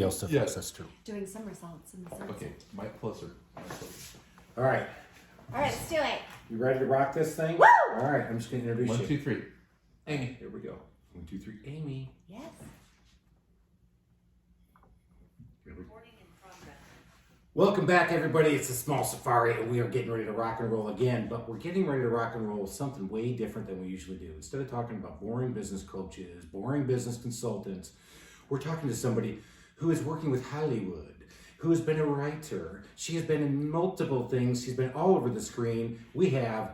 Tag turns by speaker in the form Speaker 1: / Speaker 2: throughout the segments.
Speaker 1: else to fix us too.
Speaker 2: Doing somersaults in the sunset.
Speaker 3: Okay, mic closer.
Speaker 1: All right.
Speaker 2: All right, let's do it.
Speaker 1: You ready to rock this thing?
Speaker 2: Woo!
Speaker 1: All right, I'm just going to introduce you.
Speaker 3: 1, 2, 3.
Speaker 1: Amy. Here we go. 1, 2, 3. Amy.
Speaker 2: Yes.
Speaker 1: Welcome back, everybody. It's a small safari, and we are getting ready to rock and roll again. But we're getting ready to rock and roll with something way different than we usually do. Instead of talking about boring business coaches, boring business consultants, we're talking to somebody who is working with Hollywood, who has been a writer. She has been in multiple things. She's been all over the screen. We have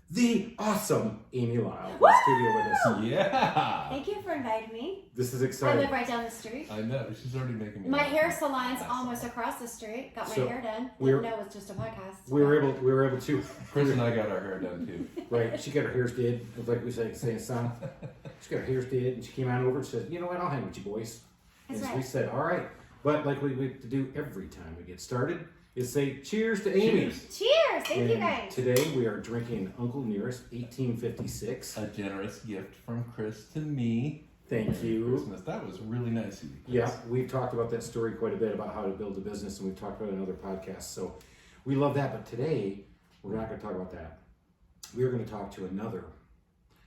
Speaker 1: the awesome Amy Lyle in the studio with us.
Speaker 3: Yeah!
Speaker 2: Thank you for inviting me.
Speaker 1: This is
Speaker 2: I
Speaker 1: exciting.
Speaker 2: live right down the street.
Speaker 3: I know, she's already making me
Speaker 2: My
Speaker 3: laugh.
Speaker 2: hair salon's almost across the street. Got my
Speaker 1: So,
Speaker 2: hair done.
Speaker 1: we're-
Speaker 2: Didn't know it was just a podcast.
Speaker 1: We were able to.
Speaker 3: Chris and I got our hair done too.
Speaker 1: Right, she got her hairs did, like we say son. She got her hairs did, and she came on over and said, "You know what? I'll hang with you boys."
Speaker 2: That's
Speaker 1: And so
Speaker 2: right.
Speaker 1: we said, "All right." But like we do every time we get started, is say, "Cheers to Amy."
Speaker 3: Cheers.
Speaker 2: Cheers! Thank you
Speaker 1: And
Speaker 2: guys.
Speaker 1: today we are drinking Uncle Nearest 1856.
Speaker 3: A generous gift from Chris to me.
Speaker 1: Thank
Speaker 3: Merry
Speaker 1: you.
Speaker 3: Christmas. That was really nice of you. Chris.
Speaker 1: Yeah, we've talked about that story quite a bit about how to build a business, and we've talked about it in other podcasts. So we love that. But today we're not going to talk about that. We are going to talk to another.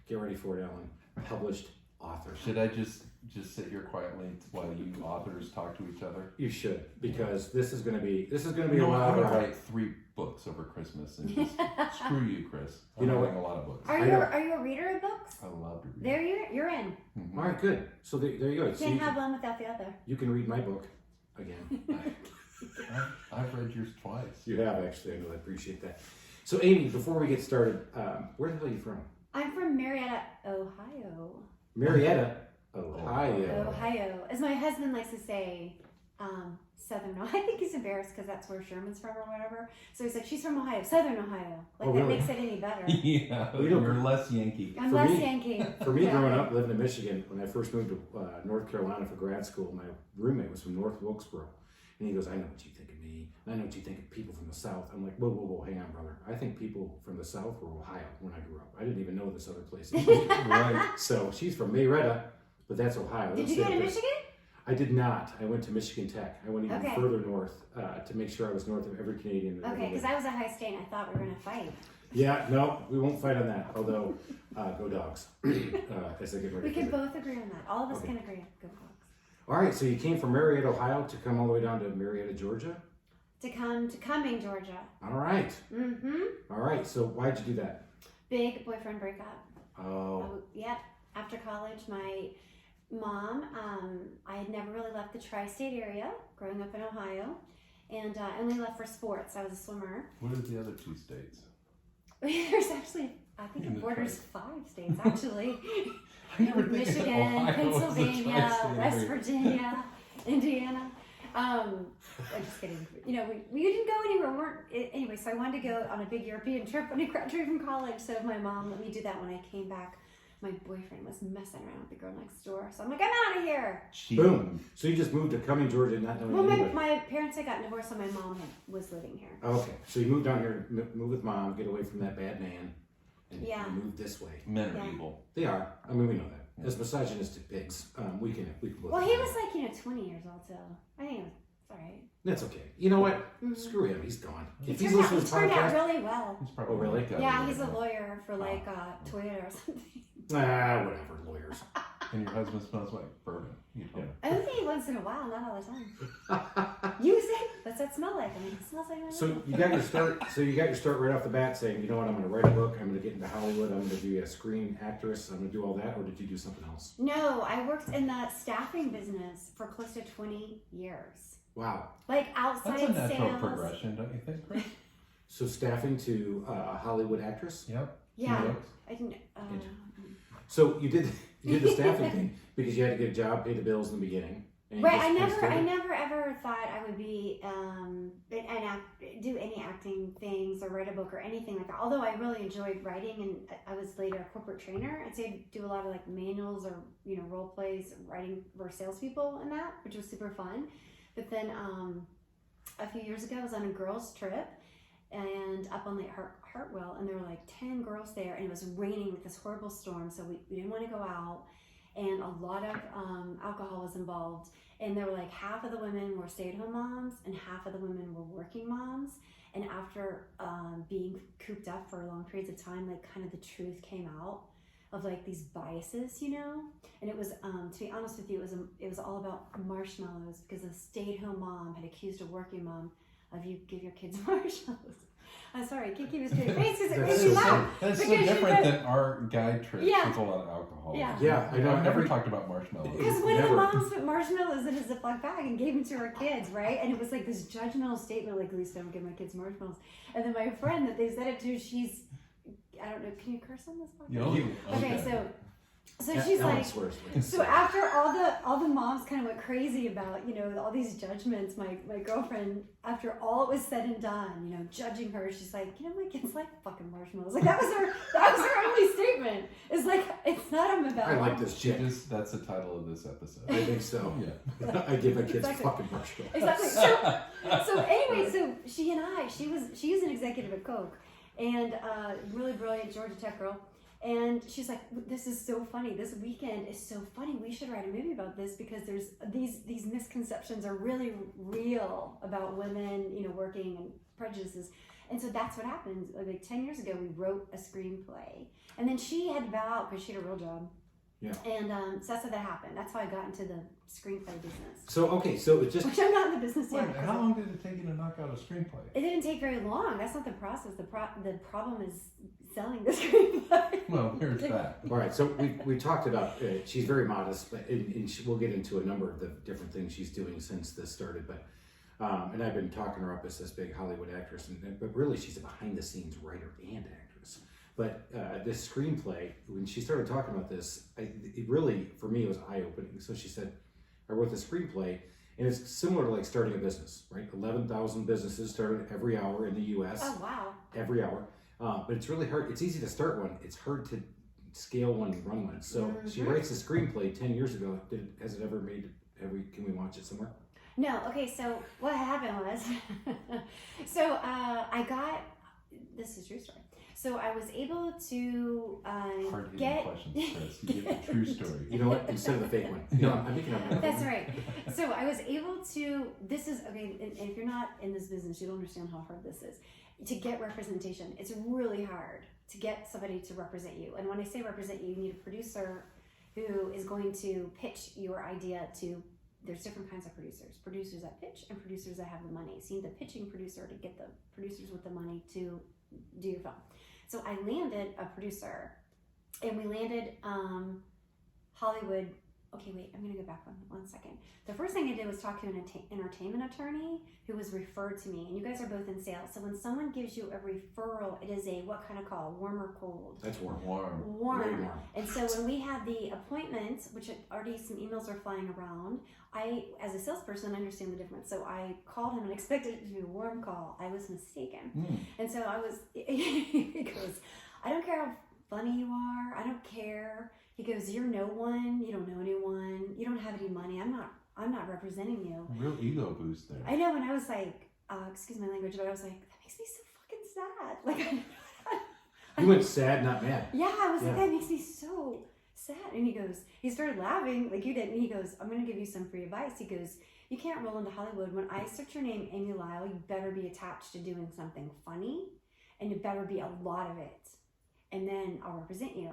Speaker 1: Get ready for it, Ellen. Published author.
Speaker 3: Should I just sit here quietly while you authors talk to each other?
Speaker 1: You should, because this is going to be a
Speaker 3: I'm
Speaker 1: wild
Speaker 3: gonna
Speaker 1: ride.
Speaker 3: write 3 books over Christmas and just screw you, Chris. I'm
Speaker 1: You know
Speaker 3: writing a lot of books.
Speaker 2: Are
Speaker 1: I
Speaker 2: you
Speaker 1: know.
Speaker 2: are you a reader of books?
Speaker 3: I love to read.
Speaker 2: There you're in.
Speaker 3: Mhm.
Speaker 1: All right, good. So there you go. So
Speaker 2: Can't have one without the other.
Speaker 1: you can read my book again.
Speaker 3: I've read yours twice.
Speaker 1: You have, actually. I know. I appreciate that. So, Amy, before we get started, where the hell are you from?
Speaker 2: I'm from Marietta, Ohio.
Speaker 1: Marietta, Ohio.
Speaker 2: Ohio. As my husband likes to say, Southern Ohio. I think he's embarrassed because that's where Sherman's from or whatever. So he's like, she's from Ohio, Southern Ohio. Like,
Speaker 1: Oh,
Speaker 2: that
Speaker 1: really?
Speaker 2: makes it any better.
Speaker 3: Yeah,
Speaker 1: We don't-
Speaker 3: you're less Yankee.
Speaker 2: I'm
Speaker 1: For
Speaker 2: less
Speaker 1: me-
Speaker 2: Yankee.
Speaker 1: For me,
Speaker 2: Yeah.
Speaker 1: growing up, living in Michigan, when I first moved to North Carolina for grad school, my roommate was from North Wilkesboro. And he goes, "I know what you think of me. I know what you think of people from the South." I'm like, whoa, hang on, brother. I think people from the South were Ohio when I grew up. I didn't even know this other place existed.
Speaker 3: Right.
Speaker 1: So she's from Marietta, but that's Ohio.
Speaker 2: Did
Speaker 1: That's
Speaker 2: you go
Speaker 1: it.
Speaker 2: to Michigan?
Speaker 1: I did not. I went to Michigan Tech. I went even
Speaker 2: Okay.
Speaker 1: further north to make sure I was north of every Canadian. that ever
Speaker 2: Okay, because
Speaker 1: lived.
Speaker 2: I was at High State and I thought we were going to fight.
Speaker 1: Yeah, no, we won't fight on that. Although, go dogs. As I get ready
Speaker 2: We
Speaker 1: for
Speaker 2: can
Speaker 1: it.
Speaker 2: both agree on that. All of us
Speaker 1: Okay.
Speaker 2: can agree. Go Hawks.
Speaker 1: All right, so you came from Marietta, Ohio to come all the way down to Marietta, Georgia?
Speaker 2: To come to Cumming, Georgia.
Speaker 1: All right.
Speaker 2: Mm-hmm.
Speaker 1: All right, so why'd you do that?
Speaker 2: Big boyfriend breakup.
Speaker 1: Oh,
Speaker 2: Yep. After college, my mom, I had never really left the tri-state area growing up in Ohio, and only left for sports. I was a swimmer.
Speaker 3: What are the other 2 states?
Speaker 2: There's actually, I think
Speaker 3: In
Speaker 2: it
Speaker 3: the
Speaker 2: borders 5 states actually.
Speaker 3: I never think of
Speaker 2: Michigan,
Speaker 3: Ohio as the
Speaker 2: Pennsylvania,
Speaker 3: tri-state
Speaker 2: West
Speaker 3: area.
Speaker 2: Virginia, Indiana. I'm just kidding. You know, we didn't go anywhere. Anyway, so I wanted to go on a big European trip when I graduated from college. So my mom let me do that when I came back. My boyfriend was messing around with the girl next door. So I'm like, I'm out of here.
Speaker 1: boom. So you just moved to Cumming, Georgia, not knowing
Speaker 2: Well,
Speaker 1: anybody.
Speaker 2: my parents had gotten divorced, so my mom was living here.
Speaker 1: Okay, so you moved down here, move with mom, get away from that bad man, and
Speaker 2: Yeah.
Speaker 1: you moved this way.
Speaker 3: Men are
Speaker 2: Yeah.
Speaker 3: evil.
Speaker 1: They are. I mean, we know that. As misogynistic pigs, we can both.
Speaker 2: Well, he was like, 20 years old, so I think it's all right.
Speaker 1: That's okay. You know what?
Speaker 2: Mhm.
Speaker 1: Screw him. He's gone.
Speaker 2: He
Speaker 1: If he's
Speaker 2: turned out,
Speaker 1: listening
Speaker 2: he
Speaker 1: to this
Speaker 2: turned out
Speaker 1: podcast,
Speaker 2: really well.
Speaker 3: He's probably
Speaker 1: Oh, really?
Speaker 3: got
Speaker 2: Yeah,
Speaker 3: it
Speaker 2: he's a
Speaker 3: right now.
Speaker 2: lawyer for like Toyota or something.
Speaker 1: whatever, lawyers.
Speaker 3: And your husband smells like bourbon. You know.
Speaker 2: Only once in a while, not all the time. You say, what's that smell like? I mean, it smells like my
Speaker 1: So
Speaker 2: husband.
Speaker 1: you got your start. So you got your start right off the bat, saying, "You know what? I'm going to write a book. I'm going to get into Hollywood. I'm going to be a screen actress. I'm going to do all that." Or did you do something else?
Speaker 2: No, I worked in the staffing business for close to 20 years.
Speaker 1: Wow.
Speaker 2: Like outside
Speaker 3: That's a natural
Speaker 2: sales.
Speaker 3: progression, don't you think, Chris?
Speaker 1: So staffing to Hollywood actress.
Speaker 3: Yep.
Speaker 2: Yeah,
Speaker 3: Yep.
Speaker 2: I didn't.
Speaker 1: So you did the staffing thing because you had to get a job, pay the bills in the beginning. And you
Speaker 2: Right,
Speaker 1: just
Speaker 2: I
Speaker 1: kinda started?
Speaker 2: never ever thought I would be do any acting things or write a book or anything like that. Although I really enjoyed writing, and I was later a corporate trainer, and so I do a lot of like manuals or role plays, writing for salespeople and that, which was super fun. But then a few years ago, I was on a girls' trip and up on Lake Hartwell, and there were like 10 girls there, and it was raining with this horrible storm, so we didn't want to go out. and a lot of alcohol was involved. And there were like half of the women were stay-at-home moms and half of the women were working moms. And after being cooped up for long periods of time, like kind of the truth came out of like these biases, you know. And it was, to be honest with you, it was all about marshmallows, because a stay-at-home mom had accused a working mom of, you give your kids marshmallows. I'm sorry, I can't keep a straight face because it makes me laugh.
Speaker 3: That's so
Speaker 2: Because
Speaker 3: different than our guide trips
Speaker 2: Yeah.
Speaker 3: with a lot of alcohol.
Speaker 2: Yeah.
Speaker 1: I know.
Speaker 3: I've never talked about marshmallows.
Speaker 2: Because one of the
Speaker 1: Never.
Speaker 2: moms put marshmallows in a Ziploc bag and gave them to her kids, right? And it was like this judgmental statement, like, at least I don't give my kids marshmallows. And then my friend that they said it to, she's, I don't know, can you curse on this podcast? Okay, so she's
Speaker 1: Ellen
Speaker 2: like,
Speaker 1: swears.
Speaker 2: so after all the moms kind of went crazy about, you know, all these judgments, my girlfriend, after all it was said and done, you know, judging her, she's like, you know, my kids like fucking marshmallows. Like that was her only statement. It's like, it's not about.
Speaker 1: I like this chick.
Speaker 3: That's the title of this episode.
Speaker 1: I think so.
Speaker 3: Yeah.
Speaker 1: I give my kids
Speaker 2: Exactly.
Speaker 1: fucking marshmallows.
Speaker 2: Exactly. So anyway, so she and I, she's an executive at Coke, and really brilliant Georgia Tech girl. And she's like, this is so funny. This weekend is so funny. We should write a movie about this, because there's these misconceptions are really real about women, you know, working and prejudices. And so that's what happened. Like 10 years ago, we wrote a screenplay, and then she had to bow out because she had a real job.
Speaker 1: Yeah.
Speaker 2: And so that's how that happened. That's how I got into the screenplay business.
Speaker 1: So it just
Speaker 2: Which I'm not in the business
Speaker 3: Wait,
Speaker 2: yet.
Speaker 3: how long did it take you to knock out a screenplay?
Speaker 2: It didn't take very long. That's not the process. The problem is selling the screenplay.
Speaker 3: Well, here's that.
Speaker 1: all right. So we talked about she's very modest, but we'll get into a number of the different things she's doing since this started. But and I've been talking her up as this big Hollywood actress, but really she's a behind the scenes writer and actress. But this screenplay, when she started talking about this, it really, for me, it was eye-opening. So she said, I wrote the screenplay, and it's similar to like starting a business, right? 11,000 businesses started every hour in the U.S.
Speaker 2: Oh, wow.
Speaker 1: Every hour. But it's really hard. It's easy to start one. It's hard to scale one and run one. So she writes a screenplay 10 years ago. Has it ever made it? Can we watch it somewhere?
Speaker 2: No. Okay, so what happened was, so I got, this is a true story. So I was able to
Speaker 3: Hard
Speaker 2: get...
Speaker 3: questions, Chris. You get the true story.
Speaker 1: You know what? Instead of the fake one. You know, I'm making up.
Speaker 2: That's right. So I was able to, this is, okay, and if you're not in this business, you don't understand how hard this is. To get representation, it's really hard to get somebody to represent you. And when I say represent you, you need a producer who is going to pitch your idea to, there's different kinds of producers. Producers that pitch and producers that have the money. So you need the pitching producer to get the producers with the money to do your film. So I landed a producer, and we landed Hollywood. Okay, wait, I'm gonna go back 1 second. The first thing I did was talk to an entertainment attorney who was referred to me, and you guys are both in sales. So when someone gives you a referral, it is a, what kind of call? Warm or cold?
Speaker 1: That's warm.
Speaker 3: Warm.
Speaker 1: Very
Speaker 2: Warm.
Speaker 1: warm.
Speaker 2: And so when we had the appointment, which already some emails are flying around, I, as a salesperson, understand the difference. So I called him and expected it to be a warm call. I was mistaken. And so he goes, I don't care how funny you are. I don't care. He goes, you're no one. You don't know anyone. You don't have any money. I'm not representing you.
Speaker 3: Real ego boost there.
Speaker 2: I know. And I was like, excuse my language, but I was like, that makes me so fucking sad. Like,
Speaker 1: You went sad, not mad.
Speaker 2: yeah, I was like, that makes me so sad. And he started laughing like you did. And he goes, I'm going to give you some free advice. He goes, you can't roll into Hollywood. When I search your name, Amy Lyle, you better be attached to doing something funny, and it better be a lot of it. And then I'll represent you.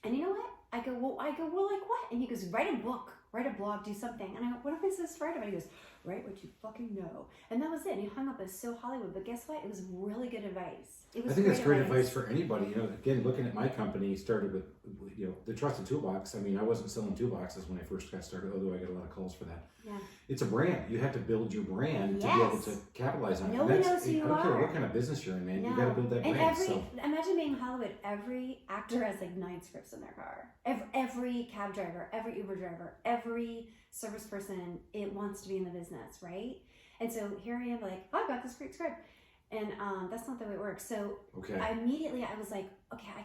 Speaker 2: And you know what? I go, well, like what? And he goes, write a book, write a blog, do something. And I go, what am I supposed to write about? He goes, write what you fucking know. And that was it. And he hung up as so Hollywood. But guess what? It was really good advice. It was
Speaker 1: I think that's great advice for anybody. You know, again, looking at my company, started with, you know, the Trusted Toolbox. I mean, I wasn't selling toolboxes when I first got started, although I got a lot of calls for that.
Speaker 2: Yeah.
Speaker 1: It's a brand. You have to build your brand to be able to capitalize on it.
Speaker 2: Nobody knows who you
Speaker 1: I don't care
Speaker 2: are.
Speaker 1: what kind of business you're in, man.
Speaker 2: No.
Speaker 1: You got to build that
Speaker 2: and
Speaker 1: brand.
Speaker 2: Imagine being in Hollywood. Every actor has like 9 scripts in their car. Every cab driver, every Uber driver, every service person, it wants to be in the business, right? And so here I am, like, oh, I've got this great script. And that's not the way it works. So immediately I was like, okay, I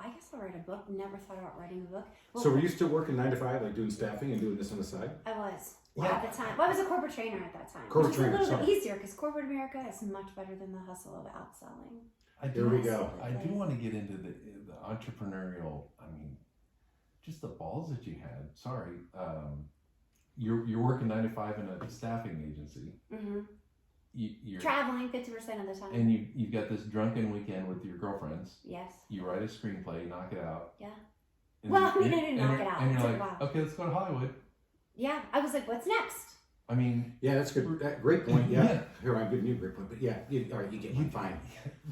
Speaker 2: guess I'll write a book. Never thought about writing a book. Well,
Speaker 1: so were you still working 9 to 5, like doing staffing and doing this on the side?
Speaker 2: I was.
Speaker 1: Wow.
Speaker 2: At the time. Well, I was a corporate trainer at that time.
Speaker 1: Corporate
Speaker 2: which
Speaker 1: trainer,
Speaker 2: is a little
Speaker 1: sorry.
Speaker 2: bit easier because corporate America is much better than the hustle of outselling.
Speaker 1: There we go.
Speaker 3: I do want to get into the entrepreneurial, just the balls that you had. Sorry, you're working 9 to 5 in a staffing agency.
Speaker 2: Mm-hmm.
Speaker 3: You're
Speaker 2: Traveling 50% of the time.
Speaker 3: and you've got this drunken weekend with your girlfriends.
Speaker 2: Yes.
Speaker 3: You write a screenplay, knock it out.
Speaker 2: Yeah.
Speaker 3: And
Speaker 2: Well, I didn't knock it out.
Speaker 3: And
Speaker 2: It
Speaker 3: you're
Speaker 2: took a
Speaker 3: like,
Speaker 2: while.
Speaker 3: okay, let's go to Hollywood.
Speaker 2: Yeah. I was like, what's next?
Speaker 3: I mean,
Speaker 1: Yeah, that's good. Great point. Yeah.
Speaker 3: Yeah.
Speaker 1: Here, I'm giving you a great point. But yeah, all right, you get one. Fine.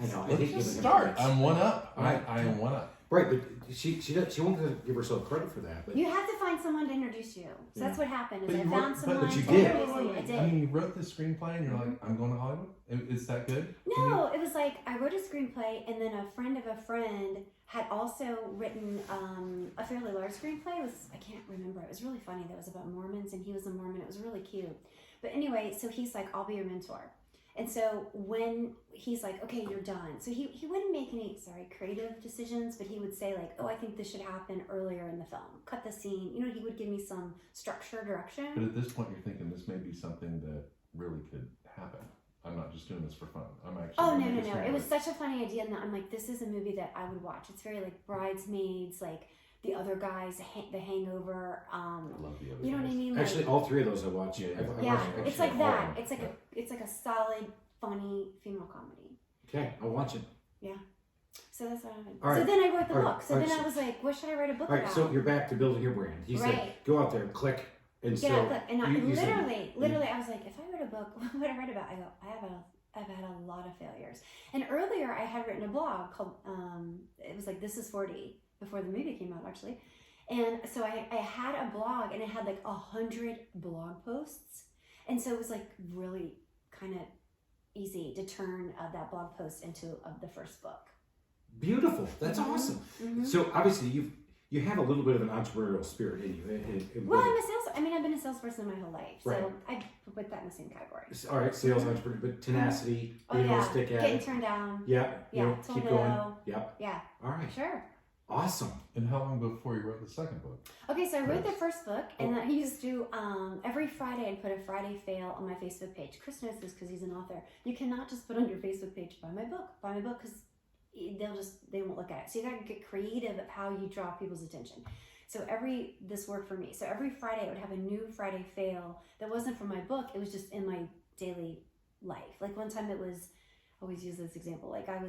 Speaker 1: I know. I
Speaker 3: let's
Speaker 1: hate
Speaker 3: just
Speaker 1: giving
Speaker 3: start.
Speaker 1: him points.
Speaker 3: I'm one up.
Speaker 1: All right.
Speaker 3: I am one up.
Speaker 1: Right, but she won't give herself credit for that. But
Speaker 2: You have to find someone to introduce you. So that's what happened. Is
Speaker 3: But
Speaker 2: I
Speaker 3: you
Speaker 2: found
Speaker 3: wrote-
Speaker 2: someone
Speaker 1: but you
Speaker 2: to
Speaker 1: did.
Speaker 2: introduce me. I did.
Speaker 3: I mean, you wrote the screenplay and you're like, I'm going to Hollywood? Is that good?
Speaker 2: No, it was like I wrote a screenplay, and then a friend of a friend had also written a fairly large screenplay. It was, I can't remember. It was really funny. That was about Mormons, and he was a Mormon. It was really cute. But anyway, so he's like, I'll be your mentor. And so when he's like, okay, you're done. So he wouldn't make any, creative decisions, but he would say like, oh, I think this should happen earlier in the film. Cut the scene. You know, he would give me some structure, direction.
Speaker 3: But at this point, you're thinking this may be something that really could happen. I'm not just doing this for fun. I'm actually.
Speaker 2: Oh,
Speaker 3: gonna
Speaker 2: no,
Speaker 3: make
Speaker 2: no,
Speaker 3: a
Speaker 2: no. It was
Speaker 3: screenplay.
Speaker 2: such a funny idea, and I'm like, this is a movie that I would watch. It's very like Bridesmaids, like The Other Guys, The Hangover.
Speaker 3: I love the other
Speaker 2: You know what I
Speaker 3: guys.
Speaker 2: mean? Like,
Speaker 1: actually, all three of those I watched.
Speaker 3: Yeah.
Speaker 1: I
Speaker 2: yeah,
Speaker 1: watched
Speaker 2: it's like
Speaker 1: actually all of
Speaker 2: that.
Speaker 1: them.
Speaker 2: It's like a solid, funny female comedy.
Speaker 1: Okay, I'll watch it.
Speaker 2: So that's what happened.
Speaker 1: All
Speaker 2: So
Speaker 1: right.
Speaker 2: then I wrote the
Speaker 1: All right.
Speaker 2: book. So
Speaker 1: All
Speaker 2: then
Speaker 1: right.
Speaker 2: I was like, what should I write a book
Speaker 1: All right,
Speaker 2: about?
Speaker 1: so you're back to building your brand. He said,
Speaker 2: Right.
Speaker 1: go out there, click, and
Speaker 2: Get
Speaker 1: so
Speaker 2: out the, and I,
Speaker 1: you said-
Speaker 2: literally, I was like, if I wrote a book, what would I write about? I go, I've had a lot of failures. And earlier, I had written a blog called, it was like This Is 40 before the movie came out, actually. And so I had a blog, and it had like 100 blog posts, and so it was like really kind of easy to turn that blog post into the first book.
Speaker 1: beautiful. That's
Speaker 2: Mhm.
Speaker 1: awesome.
Speaker 2: Mm-hmm.
Speaker 1: So obviously you have a little bit of an entrepreneurial spirit in you.
Speaker 2: Well, I've been a salesperson my whole life, so
Speaker 1: Right.
Speaker 2: I put that in the same category.
Speaker 1: All right, sales entrepreneur, but tenacity,
Speaker 2: Oh
Speaker 1: being able
Speaker 2: yeah,
Speaker 1: to stick at
Speaker 2: getting
Speaker 1: it.
Speaker 2: turned down.
Speaker 1: Yeah,
Speaker 2: Yeah,
Speaker 1: keep
Speaker 2: told
Speaker 1: going.
Speaker 2: no.
Speaker 1: Yep.
Speaker 2: Yeah,
Speaker 1: All right,
Speaker 2: sure.
Speaker 1: awesome.
Speaker 3: And how long before you wrote the second book?
Speaker 2: Okay, so I wrote the
Speaker 3: Nice.
Speaker 2: first book, and I used to every Friday I'd put a Friday fail on my Facebook page. Chris knows this because he's an author. You cannot just put on your Facebook page, buy my book, because they won't look at it. So you got to get creative at how you draw people's attention. So this worked for me. So every Friday I would have a new Friday fail that wasn't from my book. It was just in my daily life. Like one time it was, I always use this example. Like I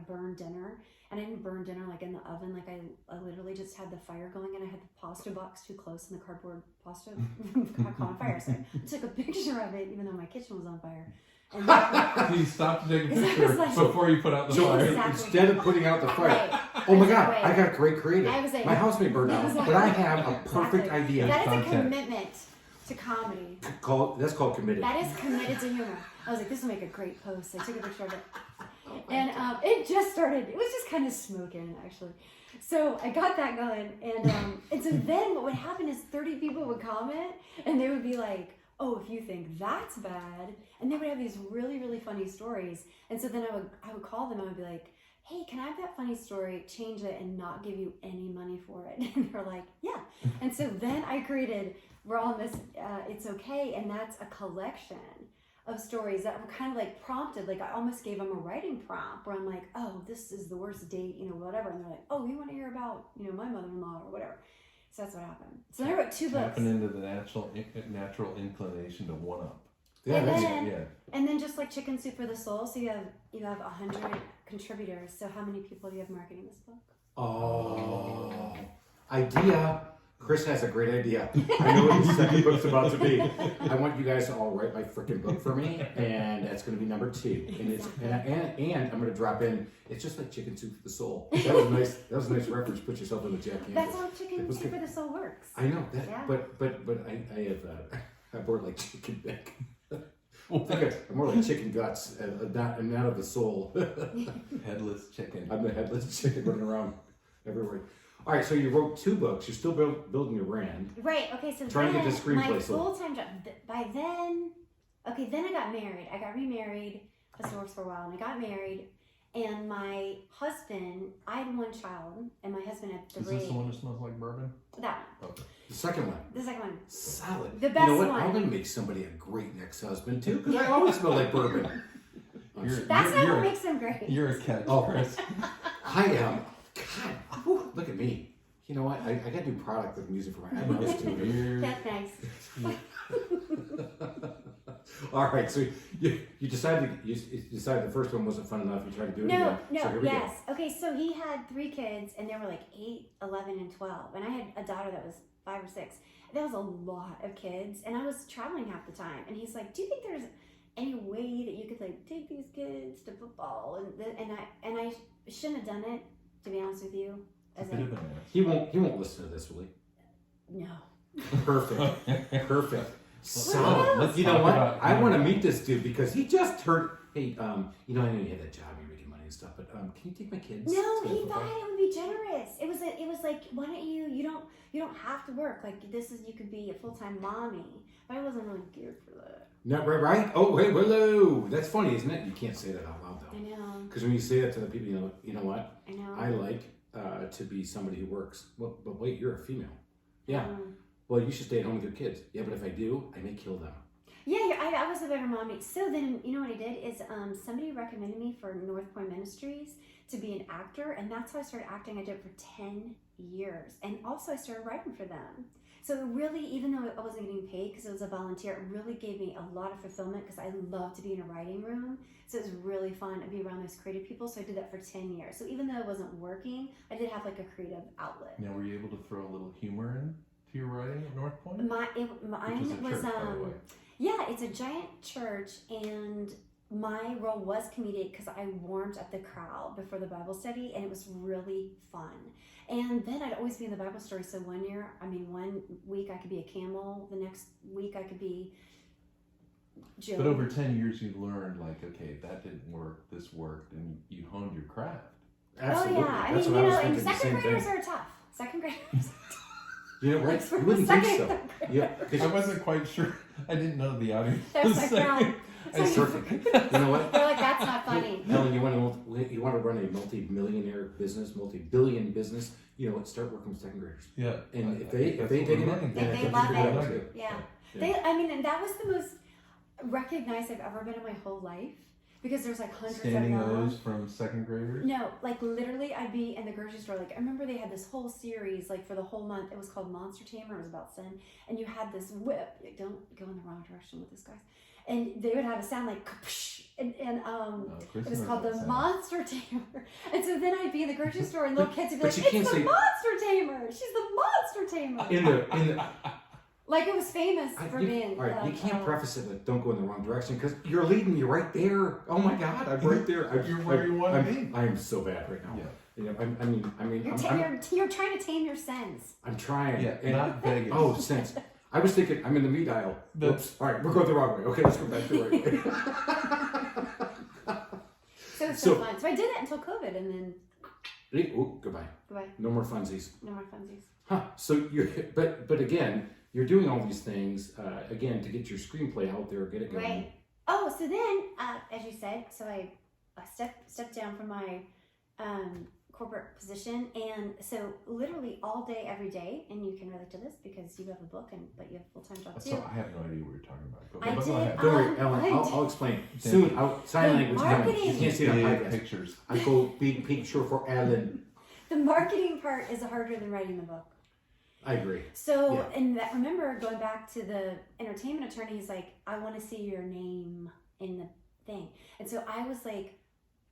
Speaker 2: burned dinner, and I didn't burn dinner like in the oven. Like I literally just had the fire going, and I had the pasta box too close, and the cardboard pasta got caught on fire. So I took a picture of it, even though my kitchen was on fire. And then,
Speaker 3: So you stopped to take a
Speaker 2: Because I
Speaker 3: picture
Speaker 2: was like-
Speaker 3: before you put out the
Speaker 1: So
Speaker 3: fire.
Speaker 2: Exactly.
Speaker 1: instead of putting out the fire,
Speaker 2: right.
Speaker 1: oh my
Speaker 2: I
Speaker 1: God,
Speaker 2: was like,
Speaker 1: I got great creative.
Speaker 2: I was like-
Speaker 1: My house may burn down,
Speaker 2: Exactly.
Speaker 1: but I have a perfect
Speaker 2: Exactly.
Speaker 1: idea.
Speaker 2: That is a
Speaker 3: Content.
Speaker 2: commitment to comedy.
Speaker 1: That's called committed.
Speaker 2: That is committed to humor. I was like, this will make a great post. I took a picture of it. And it just started, it was just kind of smoking, actually. So I got that going. And so then what would happen is 30 people would comment, and they would be like, oh, if you think that's bad. And they would have these really, really funny stories. And so then I would call them, and I would be like, hey, can I have that funny story, change it, and not give you any money for it? And they're like, yeah. And so then I created We're All in This, It's Okay, and that's a collection of stories that were kind of like prompted. Like I almost gave them a writing prompt where I'm like, oh, this is the worst date, whatever. And they're like, oh, you want to hear about, my mother-in-law or whatever. So that's what happened. So then I wrote 2 books.
Speaker 3: Tapping into the natural inclination to one up.
Speaker 1: Yeah,
Speaker 2: And
Speaker 1: that's
Speaker 2: then-
Speaker 3: Yeah.
Speaker 2: And then just like Chicken Soup for the Soul. So you have 100 contributors. So how many people do you have marketing this book?
Speaker 1: Oh, idea. Chris has a great idea. I know what the second book's about to be. I want you guys to all write my freaking book for me, and that's going to be number 2. And it's and I'm going to drop in. It's just like Chicken Soup for the Soul. That was nice. That was a nice reference. Put yourself in the Jack Campbell.
Speaker 2: That's how Chicken Soup for the Soul works.
Speaker 1: I know that,
Speaker 2: Yeah.
Speaker 1: but I have I bought like chicken neck. I'm more like chicken guts, and not of the soul.
Speaker 3: Headless chicken.
Speaker 1: I'm the headless chicken running around everywhere. All right, so you wrote 2 books. You're still building your brand.
Speaker 2: Right. Okay. So
Speaker 1: Trying to
Speaker 2: then
Speaker 1: get the screenplay
Speaker 2: my
Speaker 1: sold.
Speaker 2: full-time job. By then, then I got married. I got remarried. I was divorced for a while, and I got married. And my husband, I had 1 child, and my husband had 3.
Speaker 3: Is this the one that smells like bourbon?
Speaker 2: That one.
Speaker 3: Okay.
Speaker 1: The second one,
Speaker 2: The second one.
Speaker 1: solid.
Speaker 2: The
Speaker 1: You
Speaker 2: best
Speaker 1: know what?
Speaker 2: one.
Speaker 1: I'm gonna make somebody a great next husband too, because I always smell like bourbon.
Speaker 2: That's not
Speaker 3: you're-
Speaker 2: what makes them great.
Speaker 3: You're a catch,
Speaker 1: Oh.
Speaker 3: Chris.
Speaker 1: I am. God, whew, look at me. You know what? I got to do product with music for my house too.
Speaker 2: That's nice.
Speaker 1: All right, so you decided the first one wasn't fun enough. You tried to do it again. So here we go.
Speaker 2: Okay, so he had 3 kids, and they were like 8, 11, and 12. And I had a daughter that was 5 or 6. That was a lot of kids, and I was traveling half the time. And he's like, "Do you think there's any way that you could like take these kids to football?" And I shouldn't have done it, to be honest with you.
Speaker 1: He won't listen to this, will he?
Speaker 2: No.
Speaker 1: Perfect. So, you know what? I want to meet this dude because he just heard. Hey, I know you had that job, you're making money and stuff, but can you take my kids?
Speaker 2: No, he thought it would be generous. It was like, why don't you don't have to work. Like you could be a full-time mommy. But I wasn't really geared for that.
Speaker 1: No, right? Oh, wait, hello. That's funny, isn't it? You can't say that out loud though.
Speaker 2: I know.
Speaker 1: Because when you say that to the people, you know what?
Speaker 2: I know.
Speaker 1: I like to be somebody who works. Well, but wait, you're a female. Yeah. Well, you should stay at home with your kids. Yeah, but if I do, I may kill them.
Speaker 2: Yeah, I was a better mommy. So then, you know what I did is somebody recommended me for North Point Ministries to be an actor, and that's how I started acting. I did it for 10 years, and also I started writing for them. So it really, even though I wasn't getting paid because it was a volunteer, it really gave me a lot of fulfillment because I love to be in a writing room. So it was really fun to be around those creative people. So I did that for 10 years. So even though I wasn't working, I did have like a creative outlet.
Speaker 3: Now, were you able to throw a little humor in to your writing at North Point?
Speaker 2: Mine was
Speaker 3: by the way.
Speaker 2: Yeah, it's a giant church, and my role was comedic because I warmed up the crowd before the Bible study, and it was really fun. And then I'd always be in the Bible story. So one week I could be a camel, the next week I could be Job.
Speaker 3: But over 10 years, you learned, like, okay, that didn't work, this worked, and you honed your craft.
Speaker 1: Absolutely.
Speaker 2: Oh, yeah.
Speaker 1: That's
Speaker 2: I
Speaker 1: what
Speaker 2: mean,
Speaker 1: I was
Speaker 2: and
Speaker 1: thinking,
Speaker 2: second graders
Speaker 1: thing.
Speaker 2: are tough. Second graders.
Speaker 1: You know what?
Speaker 2: Like,
Speaker 1: You wouldn't think so.
Speaker 2: second
Speaker 1: Yeah,
Speaker 3: I wasn't quite sure. I didn't know the audience.
Speaker 2: That's
Speaker 3: was
Speaker 2: my
Speaker 3: saying-
Speaker 2: crown.
Speaker 3: I
Speaker 2: So
Speaker 1: Perfect. You know what?
Speaker 2: they're like, that's not funny.
Speaker 1: Ellen, you want to run a multi-millionaire business, multi-billion business. You know what? Start working with second graders.
Speaker 3: Yeah.
Speaker 1: And if they dig
Speaker 3: that's
Speaker 1: it,
Speaker 3: what we're
Speaker 1: then
Speaker 3: learning.
Speaker 2: If
Speaker 1: I
Speaker 2: they
Speaker 1: think
Speaker 2: love
Speaker 1: you can do
Speaker 2: it.
Speaker 1: that too.
Speaker 2: Yeah. And that was the most recognized I've ever been in my whole life because there's like hundreds
Speaker 3: Standing
Speaker 2: of them.
Speaker 3: O's from second graders?
Speaker 2: No, like literally I'd be in the grocery store. Like I remember they had this whole series like for the whole month. It was called Monster Tamer. It was about sin. And you had this whip. Don't go in the wrong direction with this, guys. And they would have a sound like kapsh, and it was called the Monster Tamer. And so then I'd be in the grocery store and little kids would be like, "It's the Monster Tamer. She's the Monster Tamer."
Speaker 1: In the
Speaker 2: Like it was famous for being.
Speaker 1: All right, you can't preface it with "Don't go in the wrong direction" because you're leading me right there. Oh my God, I'm right there.
Speaker 3: You're where you want to be.
Speaker 1: I am so bad right now.
Speaker 3: Yeah.
Speaker 1: You know, I mean,
Speaker 2: You're trying to tame your sins.
Speaker 1: I'm trying.
Speaker 3: Yeah,
Speaker 1: and,
Speaker 3: not Vegas.
Speaker 1: Oh, sense. I was thinking I'm in the meat aisle. Oops. All right, we're going the wrong way. Okay, let's go back to the right way.
Speaker 2: So it's so fun. So I did it until COVID, and then.
Speaker 1: Oh, goodbye.
Speaker 2: Goodbye.
Speaker 1: No more funsies.
Speaker 2: No more funsies.
Speaker 1: Huh. So but again, you're doing all these things again to get your screenplay out there, get it going.
Speaker 2: Right. Oh, so then, as you said, so I stepped down from my corporate position, and so literally all day, every day, and you can relate to this because you have a book, but you have a full-time job too.
Speaker 3: So I have no idea what you're talking about.
Speaker 2: I
Speaker 3: Go
Speaker 2: did.
Speaker 3: ahead.
Speaker 1: Don't worry, Ellen. I'll explain soon. Sign language.
Speaker 2: marketing.
Speaker 1: You can't see it on
Speaker 3: Big
Speaker 1: podcast.
Speaker 3: pictures.
Speaker 1: I go big picture for Ellen.
Speaker 2: The marketing part is harder than writing the book.
Speaker 1: I agree.
Speaker 2: So,
Speaker 1: Yeah.
Speaker 2: and that, remember going back to the entertainment attorney, he's like, I want to see your name in the thing. And so I was like,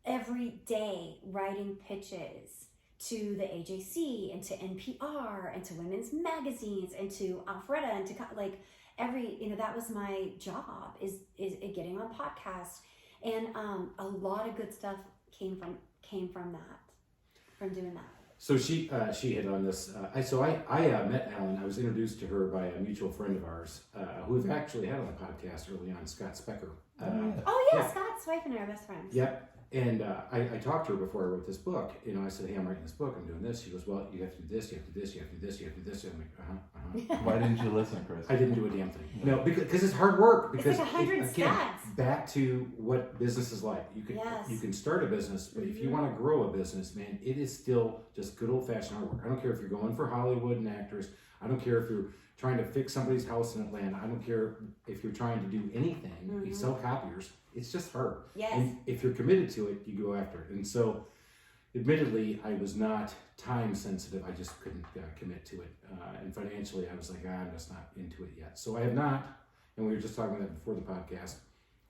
Speaker 2: every day writing pitches to the AJC and to NPR and to women's magazines and to Alfreda and to like that was my job is getting on podcasts. And a lot of good stuff came from doing that.
Speaker 1: So she hit on this. I met Ellen. I was introduced to her by a mutual friend of ours who we've actually had on the podcast early on, Scott Specker.
Speaker 2: Oh yeah, Scott's wife and I are best friends.
Speaker 1: Yep. And I talked to her before I wrote this book. You know, I said, "Hey, I'm writing this book. I'm doing this." She goes, "Well, you have to do this. You have to do this. You have to do this. You have to do this." And I'm like,
Speaker 3: Why didn't you listen, Chris?
Speaker 1: I didn't do a damn thing. No, because it's hard work. Because
Speaker 2: it's like 100
Speaker 1: again,
Speaker 2: stats.
Speaker 1: back to what business is like. You can start a business, but if you want to grow a business, man, it is still just good old fashioned hard work. I don't care if you're going for Hollywood and actors. I don't care if you're trying to fix somebody's house in Atlanta. I don't care if you're trying to do anything. You sell copiers. It's just hard.
Speaker 2: Yes.
Speaker 1: And if you're committed to it, you go after it. And so, admittedly, I was not time sensitive. I just couldn't commit to it. And financially, I was like, I'm just not into it yet. So I have not, and we were just talking about that before the podcast.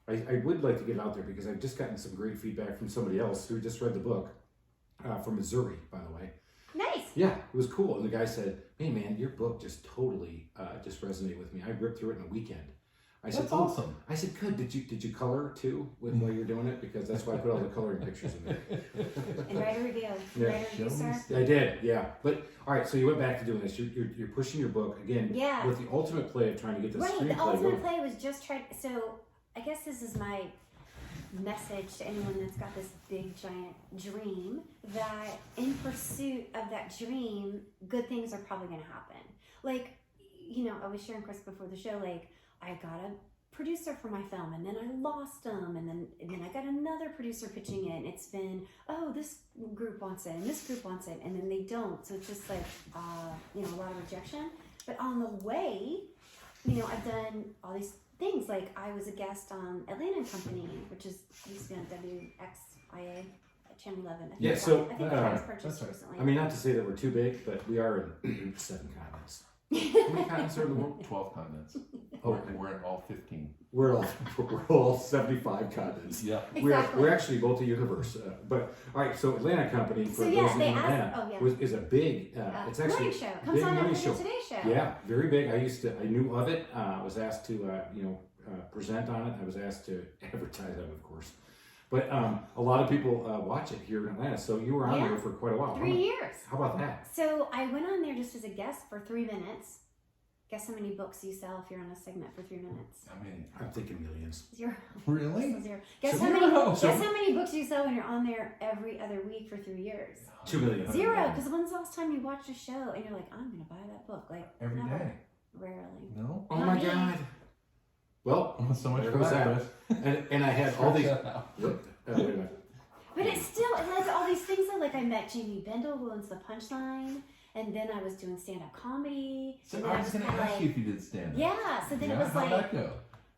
Speaker 1: I would like to get out there because I've just gotten some great feedback from somebody else who just read the book from Missouri, by the way.
Speaker 2: Nice.
Speaker 1: Yeah, it was cool. And the guy said, hey man, your book just totally just resonated with me. I ripped through it in a weekend. I said,
Speaker 3: That's awesome.
Speaker 1: I said, good. Did you color too while you're doing it? Because that's why I put all the coloring pictures in there.
Speaker 2: And write a review.
Speaker 1: Yeah.
Speaker 2: Write a review, sir.
Speaker 1: I did, yeah. But all right, so you went back to doing this. You're pushing your book again
Speaker 2: Yeah.
Speaker 1: with the ultimate play of trying to get the
Speaker 2: Right.
Speaker 1: screenplay.
Speaker 2: The ultimate play was just trying. So I guess this is my message to anyone that's got this big giant dream, that in pursuit of that dream, good things are probably going to happen. Like, you know, I was sharing Chris before the show, like, I got a producer for my film and then I lost them, and then I got another producer pitching in. It's been, oh, this group wants it and this group wants it, and then they don't. So it's just like you know, a lot of rejection. But on the way, you know, I've done all these things. Like, I was a guest on Atlanta and Company, which is used to be on WXIA, Channel 11. I think
Speaker 1: Yeah,
Speaker 2: it's
Speaker 1: so,
Speaker 2: I think it was purchased
Speaker 3: that's right.
Speaker 2: recently.
Speaker 1: I mean, not to say that we're too big, but we are in 7 continents. How many continents are in the world?
Speaker 3: 12 continents.
Speaker 1: Oh,
Speaker 3: We're in all 15.
Speaker 1: we're all 75 continents.
Speaker 3: Yeah.
Speaker 2: Exactly.
Speaker 1: We're actually both a universe. But all right, so Atlanta Company, for
Speaker 2: So,
Speaker 1: those
Speaker 2: yeah,
Speaker 1: of you
Speaker 2: they
Speaker 1: in
Speaker 2: asked-
Speaker 1: Atlanta,
Speaker 2: oh, yeah.
Speaker 1: is a big. It's actually
Speaker 2: morning show. Comes
Speaker 1: big
Speaker 2: on
Speaker 1: morning
Speaker 2: after
Speaker 1: show.
Speaker 2: the Today Show.
Speaker 1: Yeah, very big. I knew of it. Was asked to present on it. I was asked to advertise on it, of course. But a lot of people watch it here in Atlanta. So you were on
Speaker 2: Yeah.
Speaker 1: there for quite a while.
Speaker 2: 3 years.
Speaker 1: How about that?
Speaker 2: So I went on there just as a guest for 3 minutes. Guess how many books you sell if you're on a segment for 3 minutes?
Speaker 3: I mean,
Speaker 1: I'm thinking millions.
Speaker 2: 0.
Speaker 3: really?
Speaker 2: 0. Guess
Speaker 1: So
Speaker 2: how many?
Speaker 3: zero.
Speaker 2: Guess how many books you sell when you're on there every other week for 3 years?
Speaker 1: 2 million.
Speaker 2: 0. Because when's the last time you watched a show and you're like, I'm gonna buy that book? Like
Speaker 3: Every
Speaker 2: never.
Speaker 3: day.
Speaker 2: Rarely.
Speaker 3: No?
Speaker 1: Oh
Speaker 2: Not
Speaker 1: my
Speaker 2: me.
Speaker 1: God. Well,
Speaker 3: So much
Speaker 1: there
Speaker 3: for
Speaker 1: goes
Speaker 3: that,
Speaker 1: that.
Speaker 3: Chris.
Speaker 1: And I had all these.
Speaker 3: Scratch that out.
Speaker 1: Wait a minute.
Speaker 2: But it has all these things that, like, I met Jamie Bendel, who owns the Punchline, and then I was doing stand-up comedy.
Speaker 3: So
Speaker 2: and then
Speaker 3: I was going to
Speaker 2: kinda
Speaker 3: ask you if you did stand up.
Speaker 2: Yeah, so then it was
Speaker 3: How'd
Speaker 2: like,
Speaker 3: that go?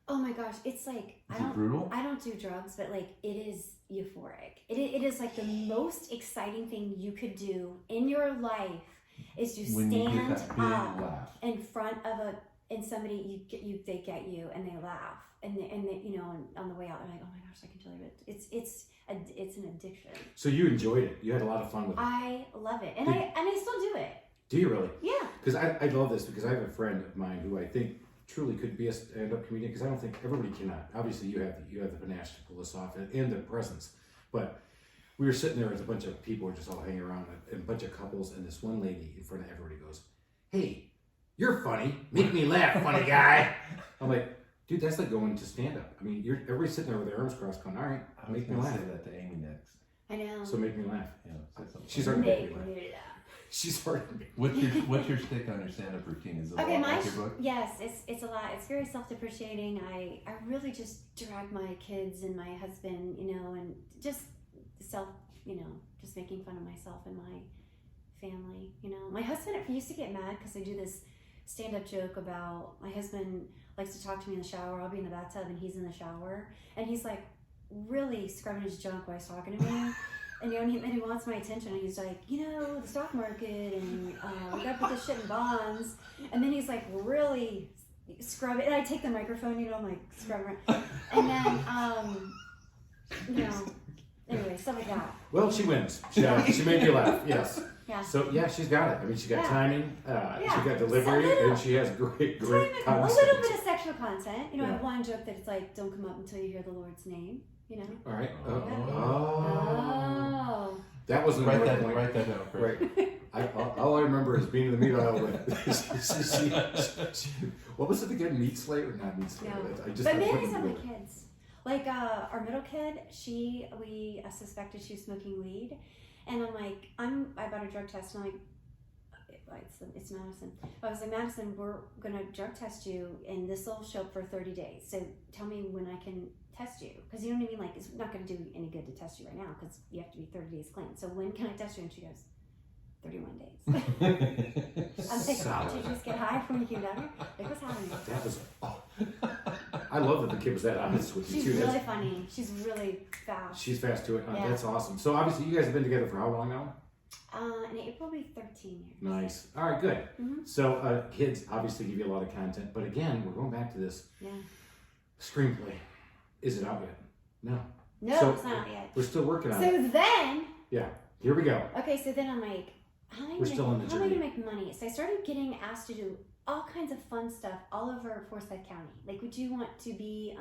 Speaker 2: oh my gosh, it's like,
Speaker 3: Is it brutal?
Speaker 2: I don't do drugs, but like, it is euphoric. It is like the most exciting thing you could do in your life is to
Speaker 3: When you get
Speaker 2: stand
Speaker 3: that big
Speaker 2: up
Speaker 3: laugh.
Speaker 2: in front of and somebody they get you and they laugh and they you know, and on the way out they're like, oh my gosh, I can tell you, it's an addiction.
Speaker 1: So you enjoyed it. You had a lot of fun with it.
Speaker 2: I love it, and I still do it.
Speaker 1: Do you really?
Speaker 2: Yeah.
Speaker 1: Because I love this because I have a friend of mine who I think truly could be a stand-up comedian, because I don't think everybody cannot. Obviously, you have the panache to pull this off and the presence. But we were sitting there with a bunch of people just all hanging around and a bunch of couples, and this one lady in front of everybody goes, "Hey, you're funny. Make me laugh, funny guy." I'm like, dude, that's like going to stand-up. I mean, everybody's sitting there with their arms crossed going, all right,
Speaker 3: I was
Speaker 1: make me
Speaker 3: going to
Speaker 1: laugh.
Speaker 3: say that to Amy next.
Speaker 2: I know.
Speaker 1: So make me laugh.
Speaker 3: Yeah, say something.
Speaker 1: She's already making me
Speaker 2: Make
Speaker 1: laugh.
Speaker 2: me laugh.
Speaker 1: She's already making
Speaker 3: What's your stick on your stand-up routine? Is it a
Speaker 2: Okay,
Speaker 3: lot
Speaker 2: my
Speaker 3: like your book?
Speaker 2: yes, it's a lot. It's very self-depreciating. I really just drag my kids and my husband, you know, and just just making fun of myself and my family. You know, my husband used to get mad because I do this stand-up joke about my husband likes to talk to me in the shower. I'll be in the bathtub and he's in the shower, and he's like really scrubbing his junk while he's talking to me. And you know, and he wants my attention, and he's like, you know, the stock market, and we gotta put this shit in bonds. And then he's like, really scrub it. And I take the microphone, you know, I'm like scrubbing it. And then, you know, anyway, stuff like that.
Speaker 1: Well, she wins. She made you laugh. Yes.
Speaker 2: Yeah.
Speaker 1: So yeah, she's got it. I mean, she got
Speaker 2: Yeah.
Speaker 1: timing.
Speaker 2: Yeah.
Speaker 1: She got delivery,
Speaker 2: So
Speaker 1: and she has great
Speaker 2: A
Speaker 1: content.
Speaker 2: little bit of sexual content. You know, I
Speaker 1: Yeah.
Speaker 2: have one joke that it's like, don't come up until you hear the Lord's name. You know.
Speaker 1: All right.
Speaker 2: Oh.
Speaker 1: That wasn't
Speaker 3: Write
Speaker 1: the
Speaker 3: that,
Speaker 1: point.
Speaker 3: write that down, Chris.
Speaker 1: Right. All I remember is being in the meat aisle with. What was it again? Meat Slayer? Not Meat Slayer.
Speaker 2: No.
Speaker 1: I just.
Speaker 2: But
Speaker 1: I
Speaker 2: maybe
Speaker 1: couldn't
Speaker 2: some
Speaker 1: do
Speaker 2: of
Speaker 1: it.
Speaker 2: the kids. Like our middle kid, we suspected she was smoking weed, and I'm like, I bought a drug test, and I'm like, it's Madison. I was like, Madison, we're gonna drug test you, and this will show up for 30 days. So tell me when I can test you, because you know what I mean. Like, it's not gonna do any good to test you right now, because you have to be 30 days clean. So when can I test you? And she goes, 31 days. I'm like,
Speaker 1: Solid.
Speaker 2: did you just get high when you came down here? Like, what's happening?
Speaker 1: That was. I love that the kid was that honest with you
Speaker 2: She's
Speaker 1: too.
Speaker 2: really funny. She's really fast.
Speaker 1: She's fast to it.
Speaker 2: Yeah.
Speaker 1: That's awesome. So obviously you guys have been together for how long now?
Speaker 2: In April will be 13 years.
Speaker 1: Nice. All right, good.
Speaker 2: Mhm.
Speaker 1: So kids obviously give you a lot of content, but again, we're going back to this
Speaker 2: Yeah.
Speaker 1: screenplay. Is it out yet? No.
Speaker 2: No,
Speaker 1: So-
Speaker 2: it's not out yet.
Speaker 1: We're still working on
Speaker 2: So
Speaker 1: it.
Speaker 2: then,
Speaker 1: Here we go.
Speaker 2: okay, so then I'm like, how am I
Speaker 1: We're still in the
Speaker 2: going to
Speaker 1: journey.
Speaker 2: make money? So I started getting asked to do all kinds of fun stuff all over Forsyth County. Like, would you want to be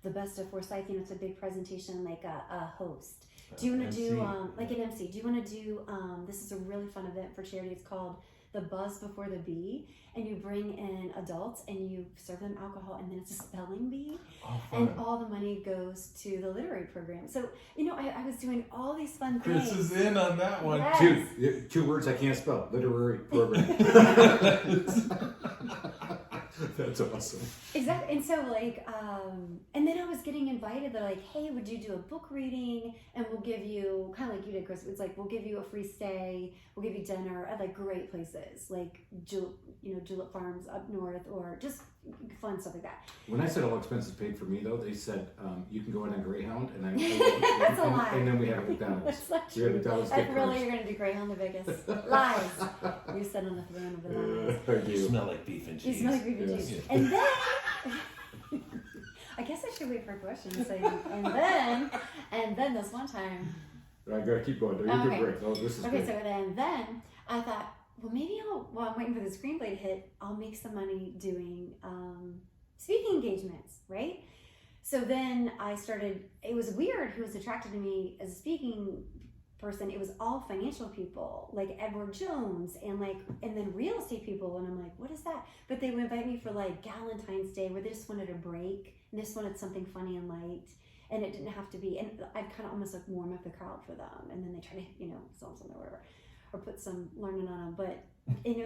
Speaker 2: the best of Forsyth? You know, it's a big presentation, like a host. Do you want to do, like an MC? Do you want to do, this is a really fun event for charity. It's called The Buzz Before the Bee. And you bring in adults and you serve them alcohol, and then it's a spelling bee.
Speaker 3: Oh,
Speaker 2: And
Speaker 3: fun.
Speaker 2: all the money goes to the literary program. So, you know, I was doing all these fun
Speaker 3: Chris
Speaker 2: things.
Speaker 3: is in on that one.
Speaker 2: Yes.
Speaker 1: Two words I can't spell. Literary program. That's awesome.
Speaker 2: Exactly. And so, like, and then I was getting invited. They're like, hey, would you do a book reading? And we'll give you, kind of like you did, Chris. It's like, we'll give you a free stay. We'll give you dinner at, like, great places. Like, Julep Farms up north, or just fun stuff like that.
Speaker 1: When I said all expenses paid for me, though, they said you can go in on Greyhound, and
Speaker 2: That's a lie.
Speaker 1: and then we have McDonald's.
Speaker 2: That's not
Speaker 1: We have
Speaker 2: true.
Speaker 1: McDonald's
Speaker 2: Like,
Speaker 1: gift
Speaker 2: really,
Speaker 1: cards.
Speaker 2: you're going to do Greyhound to Vegas? Lies. You sit on the throne of the lies.
Speaker 1: I
Speaker 3: You
Speaker 1: do.
Speaker 3: smell like beef and
Speaker 2: You
Speaker 3: cheese.
Speaker 2: smell like beef and
Speaker 1: Yes.
Speaker 2: cheese. And then, I guess I should wait for a question to say, and then this one time.
Speaker 1: I gotta keep going. No, you're
Speaker 2: Okay.
Speaker 1: doing great. Oh, this is
Speaker 2: Okay,
Speaker 1: great.
Speaker 2: so then I thought, well, maybe while I'm waiting for the screenplay to hit, I'll make some money doing speaking engagements, right? So then I started, it was weird who was attracted to me as a speaking person. It was all financial people, like Edward Jones, and then real estate people. And I'm like, what is that? But they would invite me for like Galentine's Day, where they just wanted a break and just wanted something funny and light. And it didn't have to be, and I'd kind of almost like warm up the crowd for them. And then they try to, sell something or whatever, or put some learning on them. But,